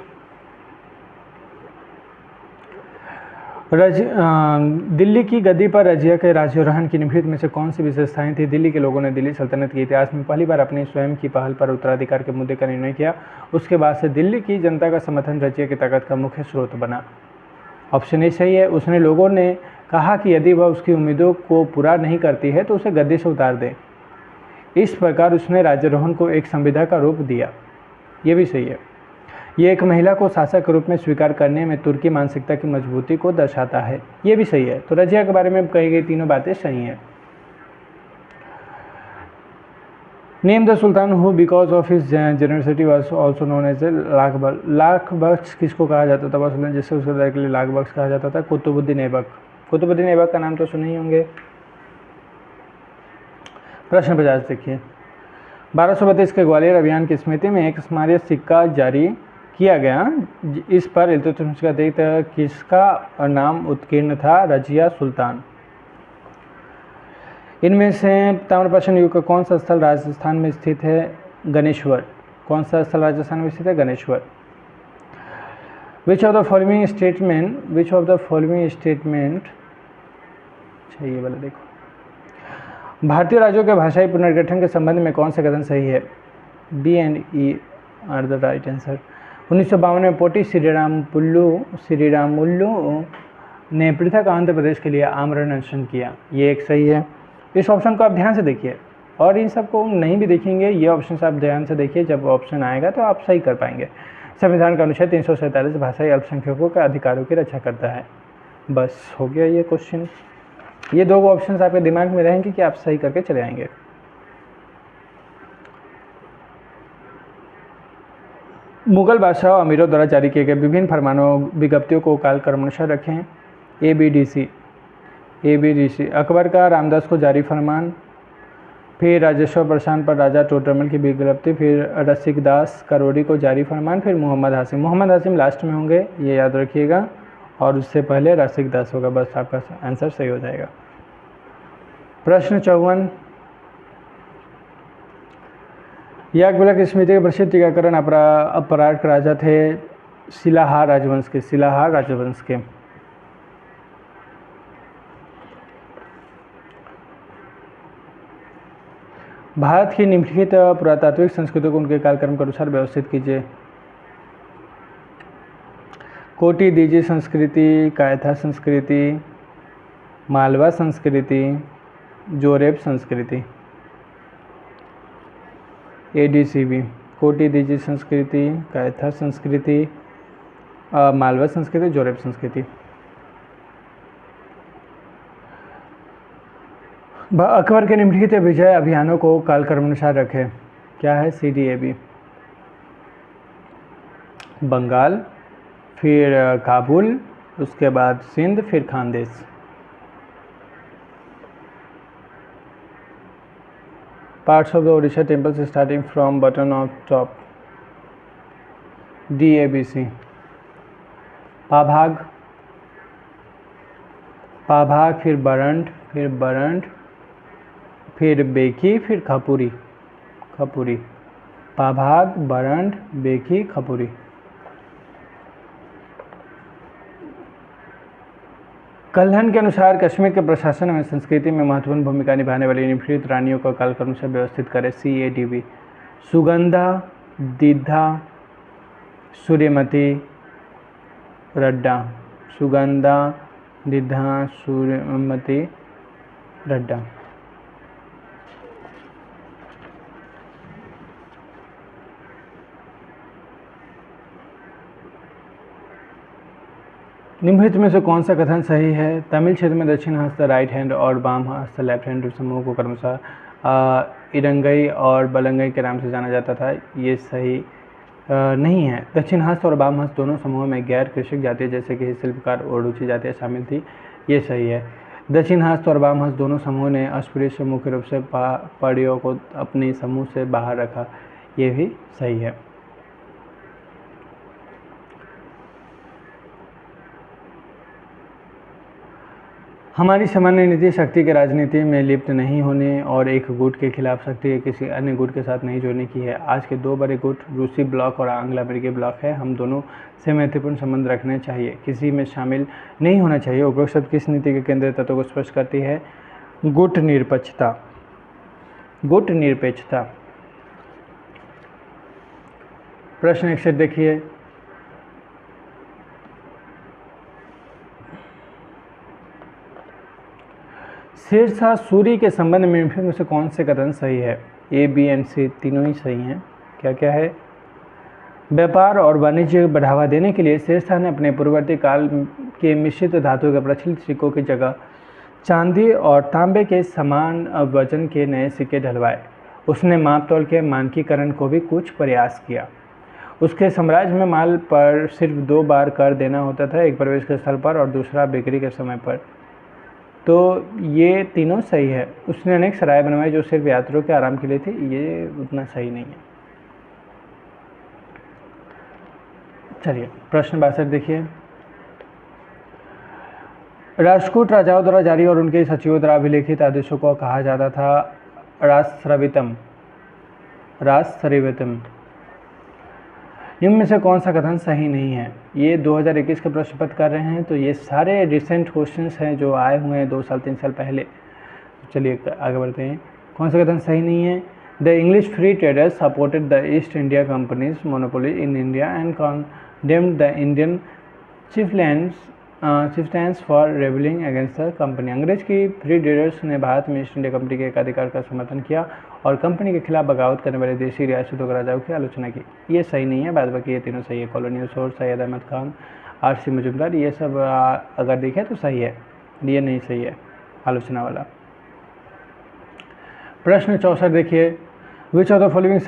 दिल्ली की गद्दी पर रजिया के राज्यारोहण की निम्नलिखित में से कौन सी विशेषताएं थी? दिल्ली के लोगों ने दिल्ली सल्तनत के इतिहास में पहली बार अपनी स्वयं की पहल पर उत्तराधिकार के मुद्दे का निर्णय किया। उसके बाद से दिल्ली की जनता का समर्थन रजिया की ताकत का मुख्य स्रोत बना। ऑप्शन ए सही है। उसने लोगों ने कहा कि यदि वह उसकी उम्मीदों को पूरा नहीं करती है तो उसे गद्दी से उतार दें। इस प्रकार उसने राज्यारोहण को एक संविधा का रूप दिया। ये भी सही है। ये एक महिला को शासक के रूप में स्वीकार करने में तुर्की मानसिकता की मजबूती को दर्शाता है। ये भी सही है। तो रजिया के बारे में कही गई तीनों बातें सही हैं। Name the sultan who because of his generosity was also known as a Lakh Bakhsh. Lakh Bakhsh किसको कहा जाता था? बस जिससे उसके दर के लिए लाख बख्श कहा जाता था? कुतुबुद्दीन ऐबक। कुतुबुद्दीन ऐबक का नाम तो सुने ही होंगे। प्रश्न 50 देखिए। 1232 के ग्वालियर अभियान की स्मृति में एक स्मारक सिक्का जारी किया गया। इस पर इल्तुतमिश का देखते किसका नाम उत्कीर्ण था? रजिया सुल्तान। इनमें से ताम्रपाषाण युग का कौन सा स्थल राजस्थान में स्थित है? गणेश्वर। कौन सा स्थल राजस्थान में स्थित है? गणेश्वर। विच ऑफ द फॉलोइंग स्टेटमेंट चाहिए वाला देखो। भारतीय राज्यों के भाषाई पुनर्गठन के संबंध में कौन सा कथन सही है? B and E are the right answer. 1952 में पोटी श्रीरामुल्लू ने पृथक आंध्र प्रदेश के लिए आमरण अनशन किया। ये एक सही है। इस ऑप्शन को आप ध्यान से देखिए, और इन सब को नहीं भी देखेंगे, ये ऑप्शन आप ध्यान से देखिए, जब ऑप्शन आएगा तो आप सही कर पाएंगे। संविधान का अनुच्छेद 347 भाषाई अल्पसंख्यकों के अधिकारों की रक्षा करता है। बस हो गया ये क्वेश्चन। ये दो ऑप्शन आपके दिमाग में रहेंगे कि आप सही करके चले आएंगे। मुगल बादशाह और अमीरों द्वारा जारी किए गए विभिन्न फरमानों विज्ञप्तियों को कालक्रमशः रखें। ABDC। अकबर का रामदास को जारी फरमान, फिर राजेश्वर प्रशांत पर राजा टोडरमल की विज्ञप्ति, फिर रसिकदास करोड़ी को जारी फरमान, फिर मोहम्मद हाशिम लास्ट में होंगे, ये याद रखिएगा, और उससे पहले रसिकदास होगा। बस आपका आंसर सही हो जाएगा। प्रश्न 54। याज्ञवल्क्य की स्मृति के प्रसिद्ध टीकाकरण अपरार्क राजा थे शिलाहार राजवंश के। भारत की निम्नलिखित पुरातात्विक संस्कृतियों को उनके कालक्रम के अनुसार व्यवस्थित कीजिए। कोटी दीजी संस्कृति, कायथा संस्कृति, मालवा संस्कृति, जोरेब संस्कृति। ADCB, कोटी दीजी संस्कृति, कैथर संस्कृति, मालवा संस्कृति, जोरेब संस्कृति। अकबर के निम्नलिखित विजय अभियानों को कालक्रमानुसार रखें। क्या है? CDAB, बंगाल, फिर काबुल, उसके बाद सिंध, फिर Khandesh. Parts of the Odisha temples starting from button of top. DABC, पाभाग, पाभाग, फिर बरंड, फिर बरंड, फिर बेकी, फिर खपुरी, खपुरी। पाभाग, बरंड, बेकी, खपुरी। कल्हन के अनुसार कश्मीर के प्रशासन में संस्कृति में महत्वपूर्ण भूमिका निभाने वाली निम्नलिखित रानियों को कालक्रम से व्यवस्थित करें। CADB, सुगंधा, दीधा, सूर्यमती, रड्डा। सुगंधा, दीधा, सूर्यमती, रड्डा। निम्नलिखित में से कौन सा कथन सही है? तमिल क्षेत्र में दक्षिण हस्त राइट हैंड और बाम हस्त लेफ्ट हैंड समूह को क्रमशः इरंगई और बलंगई के नाम से जाना जाता था। ये सही नहीं है। दक्षिण हस्त और बाम हस्त दोनों समूहों में गैर कृषक जातियाँ जैसे कि शिल्पकार और रुचि जातियाँ शामिल थी। ये सही है। दक्षिण हस्त और बाम हस्त दोनों समूहों ने अस्पृश्य मुख्य रूप से पहाड़ियों को अपने समूह से बाहर रखा। ये भी सही है। हमारी सामान्य नीति शक्ति के राजनीति में लिप्त नहीं होने और एक गुट के खिलाफ शक्ति के किसी अन्य गुट के साथ नहीं जोड़ने की है। आज के दो बड़े गुट रूसी ब्लॉक और एंग्लो अमेरिकी ब्लॉक है। हम दोनों से मैत्रीपूर्ण संबंध रखने चाहिए, किसी में शामिल नहीं होना चाहिए। उपरोक्त शब्द किस नीति के केंद्रीय तत्व को स्पष्ट करती है? गुट निरपेक्षता। गुट निरपेक्षता। प्रश्न 61 देखिए। शेरशाह सूरी के संबंध में निम्नलिखित में से कौन से कथन सही है? A, B एंड C तीनों ही सही हैं। क्या क्या है? व्यापार और वाणिज्य को बढ़ावा देने के लिए शेरशाह ने अपने पूर्ववर्ती काल के मिश्रित धातु के प्रचलित सिक्कों की जगह चांदी और तांबे के समान वजन के नए सिक्के ढलवाए। उसने माप तौल के मानकीकरण को भी कुछ प्रयास किया। उसके साम्राज्य में माल पर सिर्फ 2 बार कर देना होता था, एक प्रवेश के स्थल पर और दूसरा बिक्री के समय पर। तो ये तीनों सही है। उसने अनेक सराय बनवाई जो सिर्फ यात्रियों के आराम के लिए थी। ये उतना सही नहीं है। चलिए प्रश्न 62 देखिए। राष्ट्रकूट राजाओं द्वारा जारी और उनके सचिवों द्वारा अभिलेखित आदेशों को कहा जाता था राजश्रवितम। राजश्रवितम। इनमें से कौन सा कथन सही नहीं है? ये 2021 के प्रश्न पत्र कर रहे हैं, तो ये सारे रिसेंट क्वेश्चंस हैं जो आए हुए हैं 2 साल 3 साल पहले। चलिए आगे बढ़ते हैं। कौन सा कथन सही नहीं है? The English free traders supported the East India company's monopoly in India and condemned the Indian chieftains for rebelling against the company. अंग्रेज की फ्री ट्रेडर्स ने भारत में ईस्ट इंडिया कंपनी के एकाधिकार का समर्थन किया और कंपनी के खिलाफ बगावत करने वाले देशी रियासतों के राजाओं की आलोचना की। ये सही नहीं है। बाद बाकी ये तीनों सही है। Colonial source, Syed Ahmad Khan, RC Majumdar, ये सब अगर देखें तो सही है। ये नहीं सही है आलोचना वाला। प्रश्न 64 देखिए। Which of the following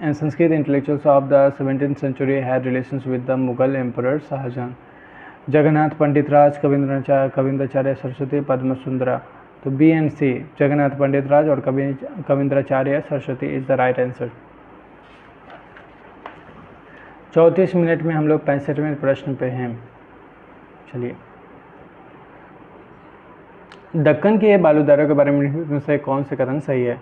Sanskrit intellectuals of the 17th century had relations with the Mughal emperor Shahjahan? Jagannath Pandit Raj, Kavindracharya Saraswati, Padma Sundara. तो B and C, Jagannath Pandit Raj और Kavindracharya Saraswati is the right answer. 34 minute में हम लोग 65वें प्रश्न पे हैं। चलिए, दक्कन के बालूदारों के बारे में से कौन से कथन सही है?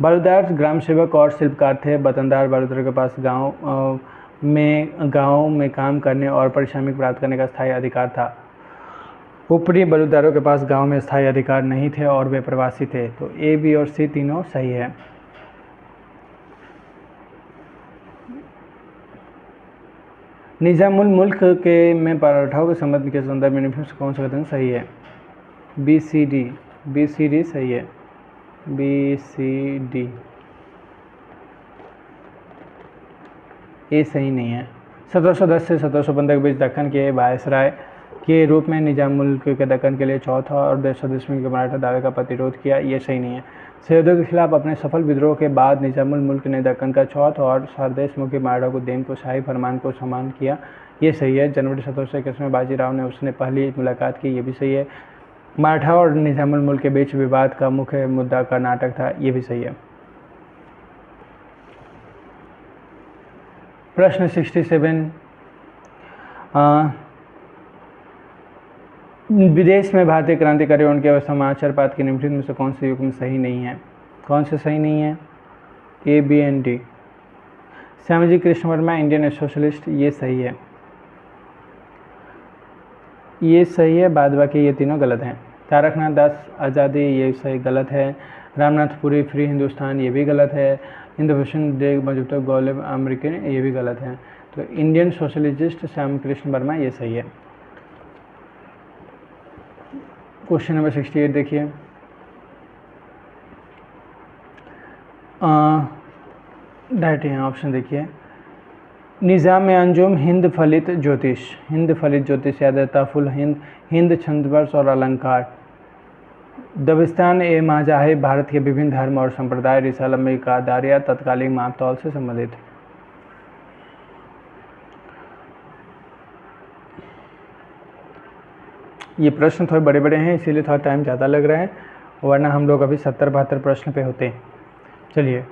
बालूदार ग्राम सेवक और शिल्पकार थे। वतनदार बालूदारों के पास गांव में काम करने और पारिश्रमिक प्राप्त करने का स्थायी अधिकार था। ऊपरी बलूदारों के पास गांव में स्थायी अधिकार नहीं थे और वे प्रवासी थे। तो A, B और C तीनों सही है। निजामुल मुल्क के में पराठाओं के संबंध के संदर्भ में निम्न से कौन सा कथन सही है? BCD सही है। BCD ये सही नहीं है। 1710 से 1715 के बीच दक्कन के वायसराय के रूप में निजाम मुल्क के दक्कन के लिए चौथा और देशदेशमुख के मराठा दावे का प्रतिरोध किया, ये सही नहीं है। सैयदों के खिलाफ अपने सफल विद्रोह के बाद निजामुल मुल्क ने दक्कन का चौथा और सरदेशमुखी मराठा को देन को शाही फरमान को सम्मान किया, ये सही है। जनवरी 1721 में बाजीराव ने उसने पहली मुलाकात की, ये भी सही है। मराठा और निजामुल मुल्क के बीच विवाद का मुख्य मुद्दा कर्नाटक था, ये भी सही है। प्रश्न 67 विदेश में भारतीय क्रांतिकारी उनके समाचार के निम्नलिखित में से कौन से युग्म सही नहीं है? कौन से सही नहीं है? A, B and D। Shyamji Krishna Verma Indian socialist, ये सही है। ये सही है, बाद बाकी ये तीनों गलत हैं। तारकनाथ दास आज़ादी, ये सही गलत है। रामनाथपुरी फ्री हिंदुस्तान, ये भी गलत है। इंद्रभूषण देव मजबूत गौरव अमेरिकन, ये भी गलत है। तो इंडियन सोशलिस्ट श्याम कृष्ण वर्मा, ये सही है। क्वेश्चन नंबर 68 देखिए। डायरेक्ट यहाँ ऑप्शन देखिए। निज़ाम अंजुम हिंद फलित ज्योतिष याद रहता, फुल हिंद छंदवर्ष और अलंकार। दबिस्तान ए माजाहिब भारत के विभिन्न धर्म और संप्रदाय रिसाला में का दायरा तत्कालीन मापतौल से संबंधित। ये प्रश्न थोड़े बड़े बड़े हैं, इसीलिए थोड़ा टाइम ज़्यादा लग रहा है, वरना हम लोग अभी 70-72 प्रश्न पे होते हैं। चलिए,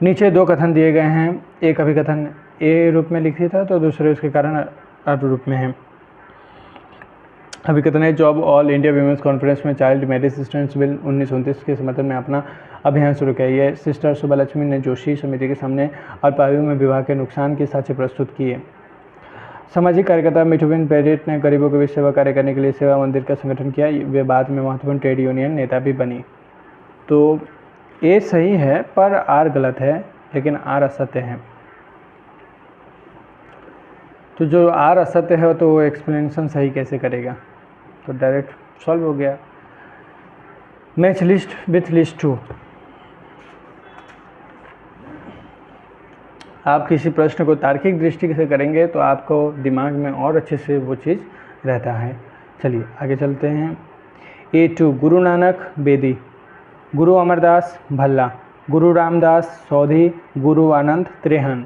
नीचे दो कथन दिए गए हैं। एक अभिकथन ए रूप में लिखित था, तो दूसरे उसके कारण अब रूप में है। अभिकथन है, job all India women's conference में चाइल्ड मैरिज असिस्टेंस बिल 1929 के समर्थन में अपना अभियान शुरू किया। ये सिस्टर सुब्बालक्ष्मी ने जोशी समिति के सामने अल्पायु में विवाह के नुकसान के साक्ष्य प्रस्तुत किए। सामाजिक कार्यकर्ता मिठुबेन पेरिट ने गरीबों के बीच सेवा कार्य करने के लिए सेवा मंदिर का संगठन किया। वे बाद में महत्वपूर्ण ट्रेड यूनियन नेता भी बनी। तो ए सही है, पर आर गलत है, लेकिन आर असत्य है। तो जो आर असत्य है तो वो एक्सप्लेनेशन सही कैसे करेगा? तो डायरेक्ट सॉल्व हो गया। Match list with list 2। आप किसी प्रश्न को तार्किक दृष्टि से करेंगे तो आपको दिमाग में और अच्छे से वो चीज़ रहता है। चलिए आगे चलते हैं। A2 गुरु नानक बेदी, गुरु अमरदास भल्ला, गुरु रामदास सौधी, गुरु आनंद त्रेहन।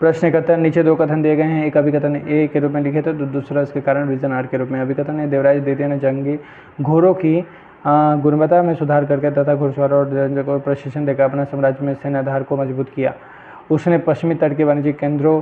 प्रश्न कथन, नीचे दो कथन दिए गए हैं। एक अभिकथन ए के रूप में लिखे थे, तो दूसरा इसके कारण रीजन आर के रूप में। अभिकथन है, देवराज द्वितीय ने जंगी घोड़ों की गुणवत्ता में सुधार करके तथा घुड़सवारों और रंजकों को प्रशिक्षण देकर अपना साम्राज्य में सैन्य आधार को मजबूत किया। उसने पश्चिमी तट के वाणिज्यिक केंद्रों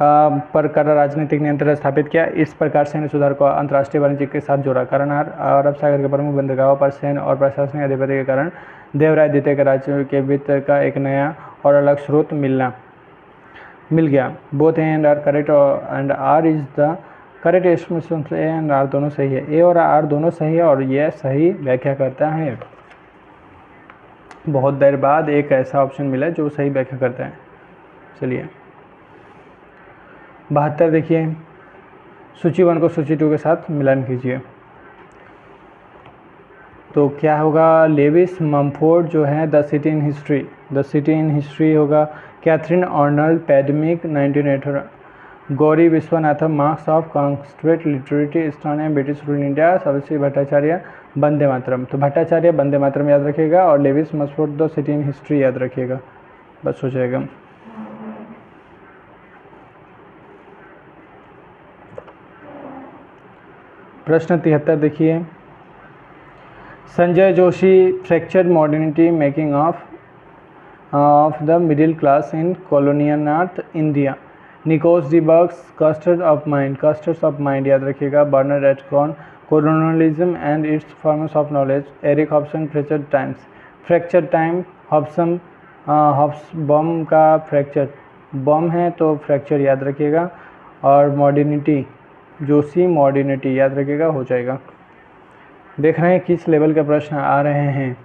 पर कड़ा राजनीतिक नियंत्रण स्थापित किया। इस प्रकार सैन्य सुधार को अंतर्राष्ट्रीय वाणिज्य के साथ जोड़ा। कारण अरब सागर के प्रमुख बंदरगाहों पर सैन्य और प्रशासनिक आधिपत्य के कारण देवराज द्वितीय के राज्य के वित्त का एक नया और अलग स्रोत मिल गया। Both A and R correct and R is the correct explanation. A and R दोनों सही है। ए और आर दोनों सही है और यह सही व्याख्या करता है। बहुत देर बाद एक ऐसा ऑप्शन मिला जो सही व्याख्या करता है। चलिए 72 देखिए। सूची 1 को सूची 2 के साथ मिलान कीजिए। तो क्या होगा? लेविस मम्फोर्ड जो है द सिटी इन हिस्ट्री होगा। Catherine Arnold pandemic 1918। Gauri Viswanathan masks of constitute literary stone British rule India. Saraswati Bhattacharya Vande Mataram. तो भट्टाचार्य वंदे मातरम याद रखिएगा और Lewis Mumford the city in history याद रखिएगा, बस हो जाएगा। प्रश्न 73 देखिए। Sanjay Joshi fractured modernity making of the middle class in colonial north India. Nicholas Dirks castes of mind याद रखिएगा। Bernard एटकॉन colonialism and its forms of knowledge. Eric Hobson fracture time Hobsbawm का फ्रैक्चर बॉम है तो फ्रैक्चर याद रखिएगा। और मॉडर्निटी जोशी मॉडर्निटी याद रखिएगा, हो जाएगा। देख रहे हैं किस लेवल के प्रश्न आ रहे हैं।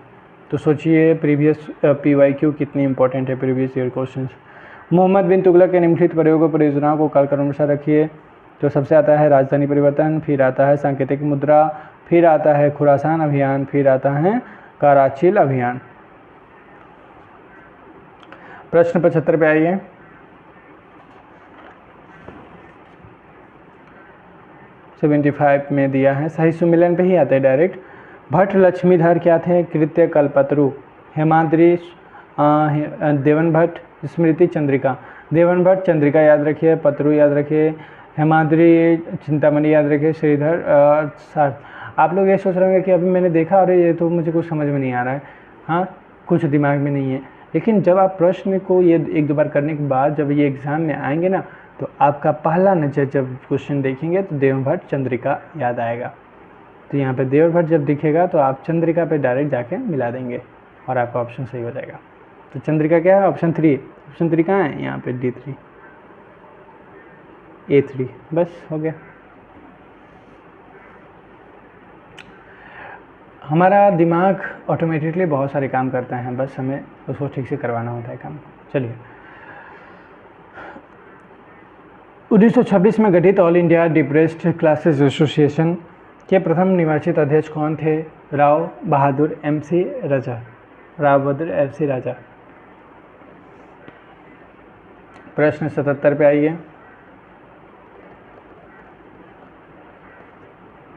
तो सोचिए प्रीवियस PYQ कितनी इंपॉर्टेंट है, प्रीवियस ईयर क्वेश्चंस। मोहम्मद बिन तुगलक के निम्नलिखित प्रयोगों परियोजनाओं को कालक्रमानुसार रखिए। तो सबसे आता है राजधानी परिवर्तन, फिर आता है सांकेतिक मुद्रा, फिर आता है खुरासान अभियान, फिर आता है कराचिल अभियान। प्रश्न 75 पे आइए। $75 में दिया है, साहित्य सम्मेलन पे ही आता है डायरेक्ट। भट्ट लक्ष्मीधर क्या थे? कृत्य कल्पतरु। हेमाद्रि देवन भट्ट स्मृति चंद्रिका। देवन भट्ट चंद्रिका याद रखिए, पतरु याद रखिए, हेमाद्रि चिंतामणि याद रखिए, श्रीधर सार्थ। आप लोग ये सोच रहे होंगे कि अभी मैंने देखा और ये तो मुझे कुछ समझ में नहीं आ रहा है। हाँ, कुछ दिमाग में नहीं है, लेकिन जब आप प्रश्न को ये एक दो बार करने के बाद जब ये एग्ज़ाम में आएंगे ना, तो आपका पहला नज़र जब क्वेश्चन देखेंगे तो देवभट्ट चंद्रिका याद आएगा। तो यहाँ पे देवभट्ट जब दिखेगा तो आप चंद्रिका पे डायरेक्ट जाके मिला देंगे और आपका ऑप्शन सही हो जाएगा। तो चंद्रिका क्या है? ऑप्शन 3। ऑप्शन 3 कहाँ है? यहाँ पे D3 A3। बस हो गया। हमारा दिमाग ऑटोमेटिकली बहुत सारे काम करता है, बस हमें उसको ठीक से करवाना होता है काम। चलिए, 1926 में गठित all India depressed classes association के प्रथम निर्वाचित अध्यक्ष कौन थे? राव बहादुर MC राजा। राव बहादुर MC राजा। प्रश्न 77 पे आइए।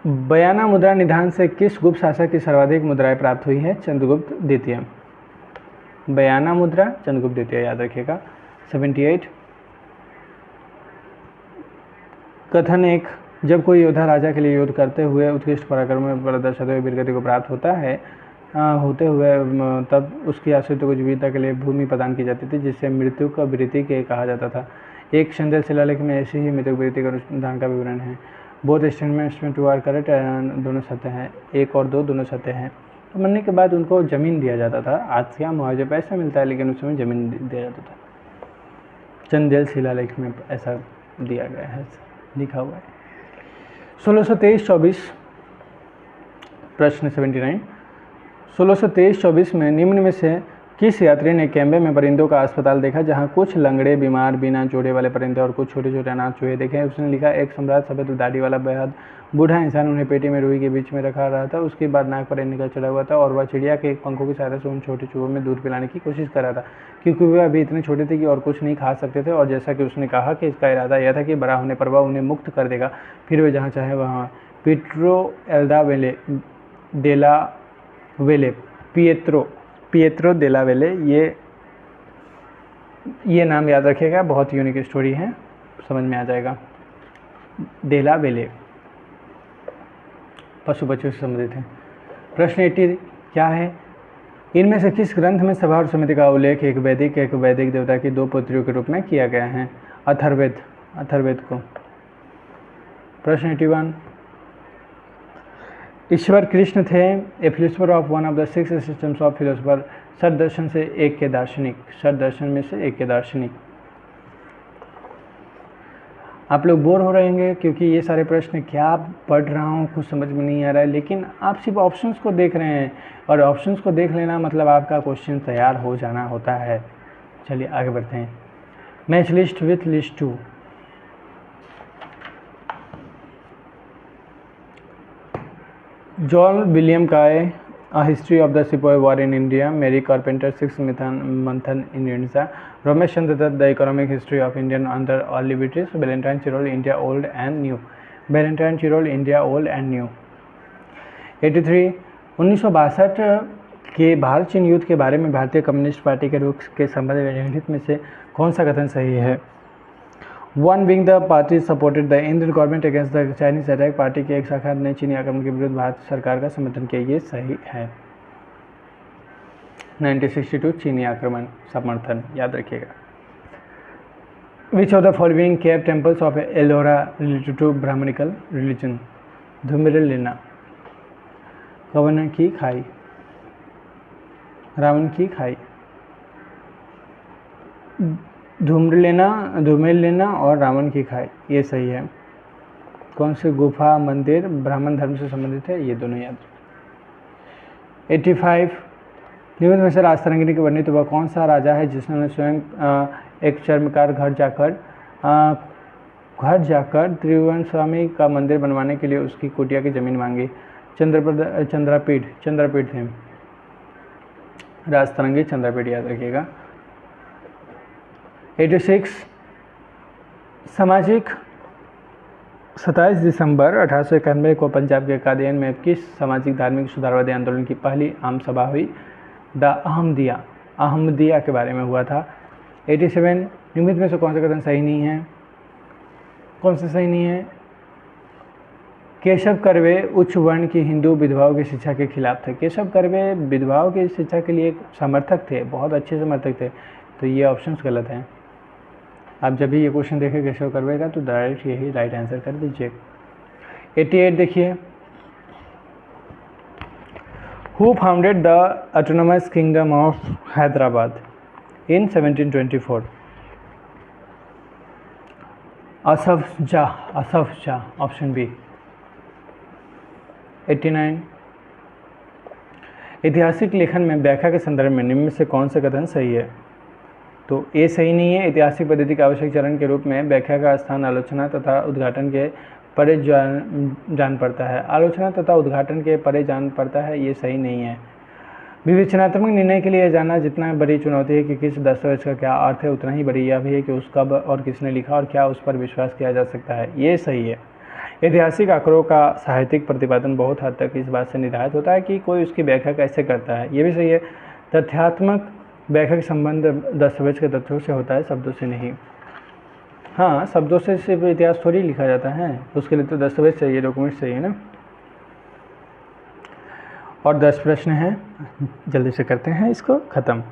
बयाना मुद्रा निधान से किस गुप्त शासक की सर्वाधिक मुद्राएं प्राप्त हुई है? चंद्रगुप्त द्वितीय। बयाना मुद्रा चंद्रगुप्त द्वितीय याद रखिएगा। 78। कथन 1। जब कोई योद्धा राजा के लिए युद्ध करते हुए उत्कृष्ट पराक्रम में प्रदर्शित हुए वीरगति को प्राप्त होता है होते हुए तब उसकी आश्रितों को जीविका के लिए भूमि प्रदान की जाती थी, जिससे मृत्यु का वृत्ति के कहा जाता था। एक चंदेल शिलालेख में ऐसी ही मृत्यु वृत्ति का अनुसंधान का विवरण है। बोथ स्टेटमेंट्स में 2 आर करेक्ट, दोनों सत्य हैं। 1 और 2 दोनों सत्य हैं। तो मरने के बाद उनको ज़मीन दिया जाता था। आज क्या मुआवजे पैसा मिलता है, लेकिन उस समय ज़मीन दिया जाता था। चंदेल शिलालेख में ऐसा दिया गया है, लिखा हुआ है। 1623-24 प्रश्न 79। 1623-24 में निम्न में से किस यात्री ने कैम्बे में परिंदों का अस्पताल देखा, जहां कुछ लंगड़े बीमार बिना जोड़े वाले परिंदे और कुछ छोटे छोटे अनाथ चूहे देखे? उसने लिखा, एक सम्राट सफेद दाढ़ी वाला बेहद बूढ़ा इंसान उन्हें पेटी में रुई के बीच में रखा रहा था। उसके बाद नाक पर निकल चढ़ा हुआ था और वह चिड़िया के पंखों की सहायता से उन छोटे चूहों में दूध पिलाने की कोशिश कर रहा था, क्योंकि वे अभी इतने छोटे थे कि और कुछ नहीं खा सकते थे। और जैसा कि उसने कहा कि इसका इरादा यह था कि बड़ा होने पर वह उन्हें मुक्त कर देगा, फिर वे जहाँ चाहे वहाँ। पिएत्रो देला वेले, ये नाम याद रखिएगा, बहुत यूनिक स्टोरी है, समझ में आ जाएगा। देला वेले पशु पक्षियों से संबंधित है। प्रश्न 80 क्या है? इनमें से किस ग्रंथ में सभा और समिति का उल्लेख एक वैदिक देवता की 2 पुत्रियों के रूप में किया गया है? अथर्ववेद को। प्रश्न 81। ईश्वर कृष्ण थे a philosopher of one of the 6 systems of philosopher, षट दर्शन से एक के दार्शनिक। षट दर्शन में से एक के दार्शनिक। आप लोग बोर हो रहे होंगे क्योंकि ये सारे प्रश्न क्या पढ़ रहा हूँ कुछ समझ में नहीं आ रहा है, लेकिन आप सिर्फ ऑप्शंस को देख रहे हैं और ऑप्शंस को देख लेना मतलब आपका क्वेश्चन तैयार हो जाना होता है। चलिए आगे बढ़ते हैं। Match list with list 2। John William काय, A History of the Sepoy War in India, Mary Carpenter, Six Months in India, Ramesh Chandra Dutt, The Economic History of Indian under All Liberties, Valentine Chirol, India Old and New, Valentine Chirol, India Old and New। 83। 1962 के भारत चीन युद्ध के बारे में भारतीय कम्युनिस्ट पार्टी के रुख के संबंध में निम्नलिखित में से कौन सा कथन सही है? 1 being the party supported the Indian government against the Chinese attack, party की एक शाखा ने चीनी आक्रमण के विरुद्ध भारत सरकार का समर्थन किया, ये सही है। 1962 चीनी आक्रमण समर्थन याद रखिएगा। Which of the following cave temples of Ellora related to Brahmanical religion? धूम्रलेना, कवन की खाई, रावण की खाई। धूम्रलेना और रावण की खाई, ये सही है। कौन से गुफा मंदिर ब्राह्मण धर्म से संबंधित है? ये दोनों याद। 85। निम्न में से राजतरंगिणी के वर्णित वह कौन सा राजा है जिसने स्वयं एक चर्मकार घर जाकर त्रिभुवन स्वामी का मंदिर बनवाने के लिए उसकी कुटिया की जमीन मांगी? चंद्रपीठ थे। राजतरंगी चंद्रपीठ याद रखिएगा। 86 सामाजिक 27 दिसंबर 1891 को पंजाब के कादियान में किस सामाजिक धार्मिक सुधारवादी आंदोलन की पहली आम सभा हुई? द अहमदिया के बारे में हुआ था। 87 निम्नलिखित में से कौन सा कथन सही नहीं है? कौन सा सही नहीं है? केशव कर्वे उच्च वर्ण की हिंदू विधवाओं की शिक्षा के खिलाफ थे। केशव कर्वे विधवाओं की शिक्षा के लिए समर्थक थे, बहुत अच्छे समर्थक थे, तो ये ऑप्शंस गलत हैं। आप जब भी ये क्वेश्चन देखें केशव कर्वे का तो डायरेक्ट यही राइट आंसर कर दीजिए। 88 देखिए, who founded the autonomous kingdom of Hyderabad in 1724? Asaf Jah, option B. 89 ऐतिहासिक लेखन में व्याख्या के संदर्भ में निम्न में से कौन सा कथन सही है? तो ए सही नहीं है। ऐतिहासिक पद्धति के आवश्यक चरण के रूप में व्याख्या का स्थान आलोचना तथा उद्घाटन के परे जान पड़ता है। आलोचना तथा उद्घाटन के परे जान पड़ता है, ये सही नहीं है। विवेचनात्मक निर्णय के लिए जाना जितना बड़ी चुनौती है कि किस दस्तावेज का क्या अर्थ है, उतना ही बड़ी यह भी है कि उसका और किसने लिखा और क्या उस पर विश्वास किया जा सकता है, ये सही है। ऐतिहासिक आंकड़ों का साहित्यिक प्रतिपादन बहुत हद तक इस बात से निर्धारित होता है कि कोई उसकी व्याख्या कैसे करता है, ये भी सही है। तथ्यात्मक व्याख्या का संबंध दस्तावेज के तथ्यों से होता है, शब्दों से नहीं। हाँ, शब्दों से सिर्फ इतिहास थोड़ी लिखा जाता है, उसके लिए तो दस्तावेज चाहिए, डॉक्यूमेंट चाहिए ना। और 10 प्रश्न हैं, जल्दी से करते हैं इसको ख़त्म।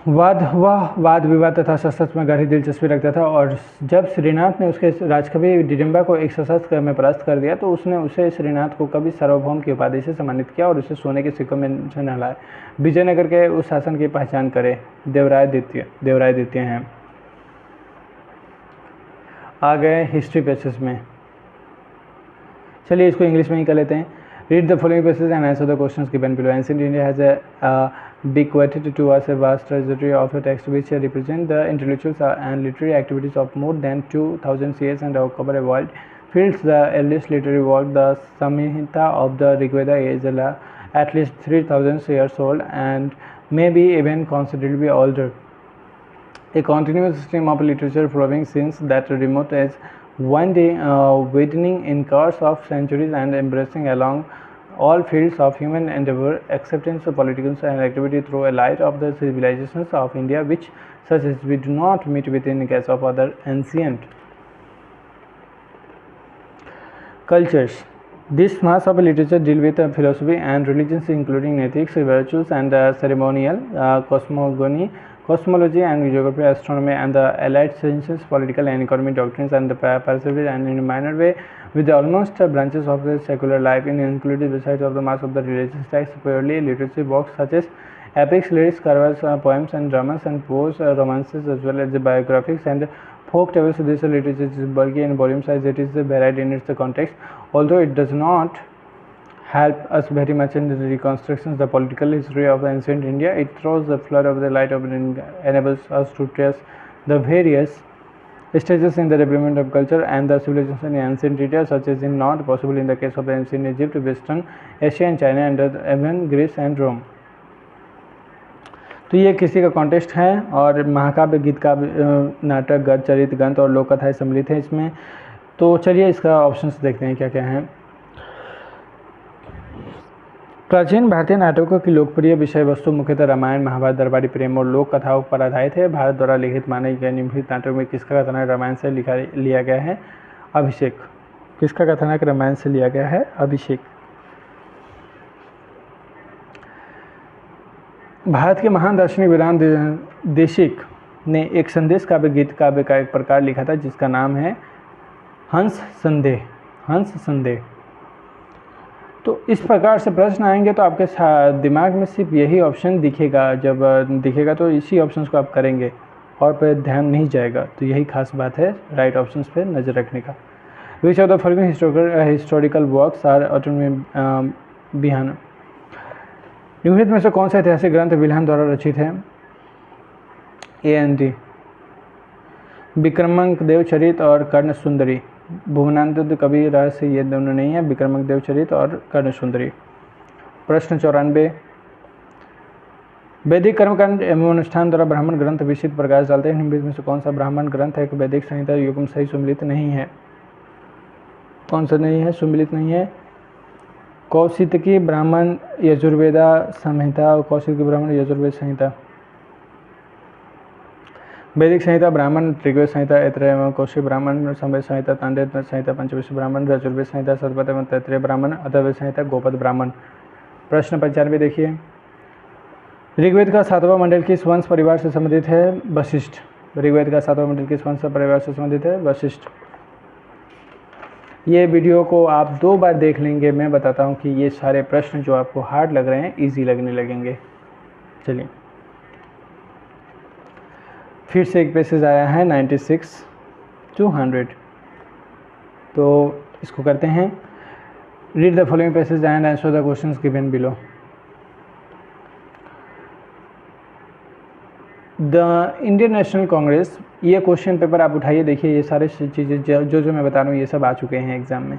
वाद विवाद तथा शस्त्र में गहरी दिलचस्पी रखता था और जब श्रीनाथ ने उसके राजकवि डिडिम्बा को एक शस्त्र में परास्त कर दिया तो उसने उसे श्रीनाथ को कवि सार्वभौम की उपाधि से सम्मानित किया और उसे सोने के सिक्कों में से नहलाया। विजयनगर के उस शासन की पहचान करें। देवराय द्वितीय हैं। आ गए हिस्ट्री पेसेस में, चलिए इसको इंग्लिश में ही कर लेते हैं। Read the following passages and answer the questions given below. Ancient India has bequeathed to us a vast treasury of text which represent the intellectual and literary activities of more than 2000 years and cover a wide fields. The earliest literary work, the Samhita of the Rigveda, is at least 3000 years old and may be even considerably older. A continuous stream of literature flowing since that remote age, one day widening in course of centuries and embracing along all fields of human endeavor, acceptance of political and activity through a light of the civilizations of India, which such as we do not meet within case of other ancient cultures. This mass of literature deal with philosophy and religions, including ethics, virtues, and ceremonial, cosmology and geography, astronomy, and the allied sciences, political and economic doctrines, and the perspective, and in a minor way with the almost branches of the secular life, in included besides of the mass of the religious texts, purely literary works such as epics, lyrics, carousels, poems, and dramas, and prose romances, as well as the biographies and folk tales. This literature is bulky in volume size. It is varied in its context, although it does not help us very much in the reconstructions the political history of ancient India. It throws the flood of the light of it enables us to trace the various stages in the development of culture and the civilization in ancient India, such as in not possible in the case of ancient Egypt, Western Asia and China, and even Greece and Rome. तो ये किसी का कॉन्टेस्ट है और महाकाव्य, गीत काव्य, नाटक, गद्य, चरित्र, ग्रंथ और लोक कथाएं सम्मिलित हैं इसमें। तो चलिए इसका ऑप्शंस देखते हैं क्या क्या हैं। प्राचीन भारतीय नाटकों की लोकप्रिय विषय वस्तु मुख्यतः रामायण, महाभारत, दरबारी प्रेम और लोक कथाओं पर आधारित है। भारत द्वारा लिखित माने गए निम्नलिखित नाटक में किसका कथानक रामायण से लिया गया है? अभिषेक। किसका कथानक रामायण से लिया गया है? अभिषेक। भारत के महान दार्शनिक वेदांत देशिक ने एक संदेश काव्य, गीत काव्य का एक प्रकार लिखा था जिसका नाम है हंस संदेह। तो इस प्रकार से प्रश्न आएंगे तो आपके दिमाग में सिर्फ यही ऑप्शन दिखेगा। जब दिखेगा तो इसी ऑप्शंस को आप करेंगे और पे ध्यान नहीं जाएगा। तो यही खास बात है राइट ऑप्शंस पे नज़र रखने का। Which of the following historical works are autonomy बिहान? निम्नलिखित में से कौन सा ऐतिहासिक ग्रंथ विल्हेम द्वारा रचित है? A&D विक्रमांक देवचरित और कर्ण सुंदरी। भुवनानंद कवि रहस्य ये दोनों नहीं है, विक्रमांक देवचरित और कर्ण सुंदरी। प्रश्न 94, वैदिक कर्मकांड एवं अनुष्ठान द्वारा ब्राह्मण ग्रंथ विशिष्ट प्रकाश डालते हैं। निम्नलिखित में से कौन सा ब्राह्मण ग्रंथ है कि वैदिक संहिता युग्म सही सुमिलित नहीं है? कौन सा नहीं है, सुमिलित नहीं है? कौशितकी ब्राह्मण यजुर्वेदा संहिता और कौशितकी ब्राह्मण यजुर्वेद संहिता। वैदिक संहिता ब्राह्मण ऋग्वेद संहिता ऐत्रेय एवं कौशिक ब्राह्मण, सामवेद संहिता तांडेय संहिता पंचविंश ब्राह्मण, यजुर्वेद संहिता शतपथ एवं तैत्रेय ब्राह्मण, अथर्ववेद संहिता गोपद ब्राह्मण। प्रश्न 95 देखिए, ऋग्वेद का 7वां मंडल किस वंश परिवार से संबंधित है? वशिष्ठ। ऋग्वेद का 7वां मंडल किस वंश परिवार से संबंधित है? वशिष्ठ। ये वीडियो को आप 2 बार देख लेंगे, मैं बताता हूँ कि ये सारे प्रश्न जो आपको हार्ड लग रहे हैं इजी लगने लगेंगे। चलिए, फिर से एक पैसेज आया है 96 to 100, तो इसको करते हैं। Read the following passage and answer the questions given below. The Indian National Congress, ये क्वेश्चन पेपर आप उठाइए, देखिए ये सारे चीज़ें जो मैं बता रहा हूँ ये सब आ चुके हैं एग्जाम में।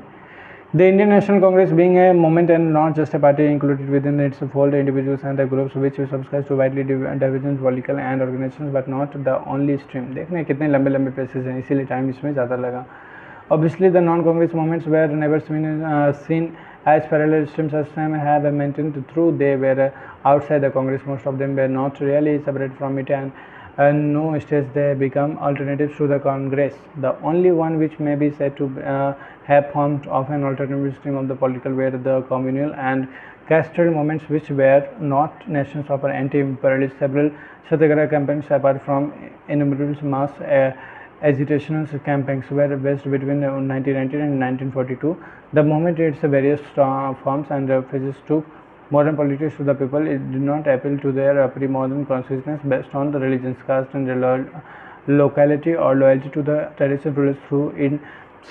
The Indian National Congress being a movement and not just a party included within its fold individuals and the groups which subscribe to widely divergent political and organisations but not the only stream. देखने कितने लंबे लंबे पैसेज हैं, इसीलिए टाइम इसमें ज़्यादा लगा। Obviously, the non-Congress movements were never seen as parallel streams as some have maintained through they were outside the Congress. Most of them were not really separate from it, and no stage they become alternatives to the Congress. The only one which may be said to have formed of an alternative stream of the political were the communal and caste movements, which were not nations of anti-imperialist. Several satyagraha campaigns, apart from innumerable mass agitational campaigns, were waged between 1919 and 1942. The movement in its various forms and phases took modern politics to the people. It did not appeal to their pre-modern consciousness based on the religions, caste and locality or loyalty to the traditional rulers. Through in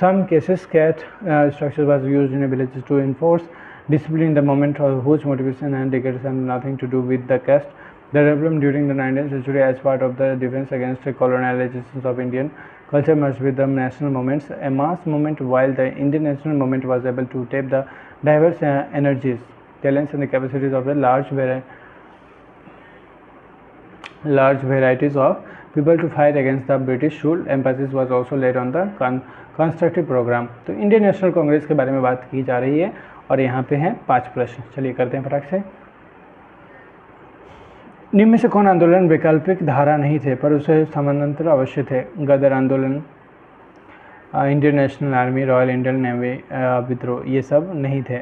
some cases caste structure was used in villages to enforce discipline in the movement, whose motivation and decades had nothing to do with the caste. The development during the 19th century as part of the defense against colonizations of Indian culture merged with the national movements, a mass movement, while the Indian national movement was able to tap the diverse energies, talents and the capacities of the large varieties of people to fight against the British rule. Emphasis was also laid on the constructive program. तो इंडियन नेशनल कांग्रेस के बारे में बात की जा रही है और यहाँ पे हैं 5 प्रश्न। चलिए करते हैं फटाक से। निम्न में से कौन आंदोलन वैकल्पिक धारा नहीं थे पर उसे समानांतर अवश्य थे? गदर आंदोलन, Indian national army, royal Indian navy विद्रोह, ये सब नहीं थे।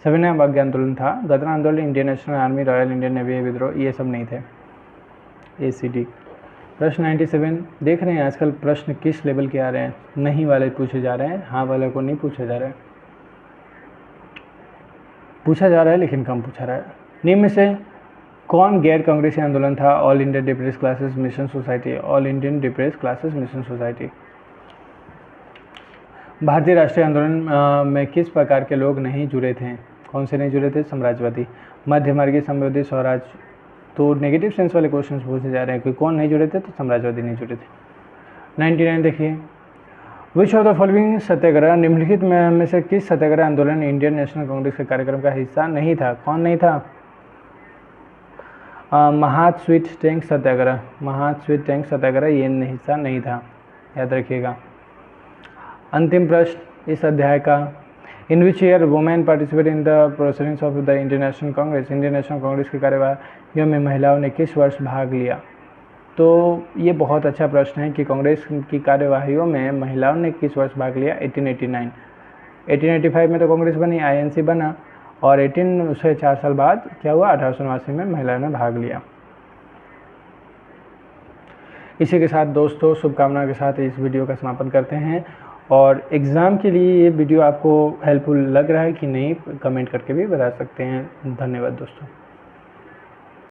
सविनय अवज्ञा आंदोलन था। गदर आंदोलन, Indian national army, royal Indian navy विद्रोह, ये सब नहीं थे। ACD। प्रश्न 97, देख रहे हैं आजकल प्रश्न किस लेवल के आ रहे हैं? नहीं वाले पूछे जा रहे हैं, हाँ वाले को नहीं पूछे जा रहे हैं। पूछा जा रहा है लेकिन कम पूछा रहा है। निम्न में से कौन गैर कांग्रेसी आंदोलन था? All Indian depressed classes mission society, all Indian depressed classes mission society. भारतीय राष्ट्रीय आंदोलन में किस प्रकार के लोग नहीं जुड़े थे? कौन से नहीं जुड़े थे? साम्राज्यवादी, मध्यमार्गी, साम्यवादी, स्वराज। तो नेगेटिव सेंस वाले क्वेश्चन पूछे जा रहे हैं कि कौन नहीं जुड़े थे, तो साम्राज्यवादी नहीं जुड़े थे। 99 देखिए, विच ऑफ द फॉलोइंग सत्याग्रह, निम्नलिखित में से किस सत्याग्रह आंदोलन इंडियन नेशनल कांग्रेस के कार्यक्रम का हिस्सा नहीं था? कौन नहीं था? महात स्वीट टैंक सत्याग्रह, महात स्वीट टैंक सत्याग्रह ये हिस्सा नहीं था, याद रखिएगा। अंतिम प्रश्न इस अध्याय का, in which year women participate in the proceedings of the Indian National Congress, Indian National Congress की कार्यवाहियों में महिलाओं ने किस वर्ष भाग लिया? तो ये बहुत अच्छा प्रश्न है कि कांग्रेस की कार्यवाहियों में महिलाओं ने किस वर्ष भाग लिया? 1889। 1885 में तो कांग्रेस बनी, INC बना, और 18 उससे 4 साल बाद क्या हुआ? 1889 में महिलाओं ने भाग लिया। इसी के साथ दोस्तों, शुभकामना के साथ इस वीडियो का समापन करते हैं। और एग्ज़ाम के लिए ये वीडियो आपको हेल्पफुल लग रहा है कि नहीं, कमेंट करके भी बता सकते हैं। धन्यवाद दोस्तों।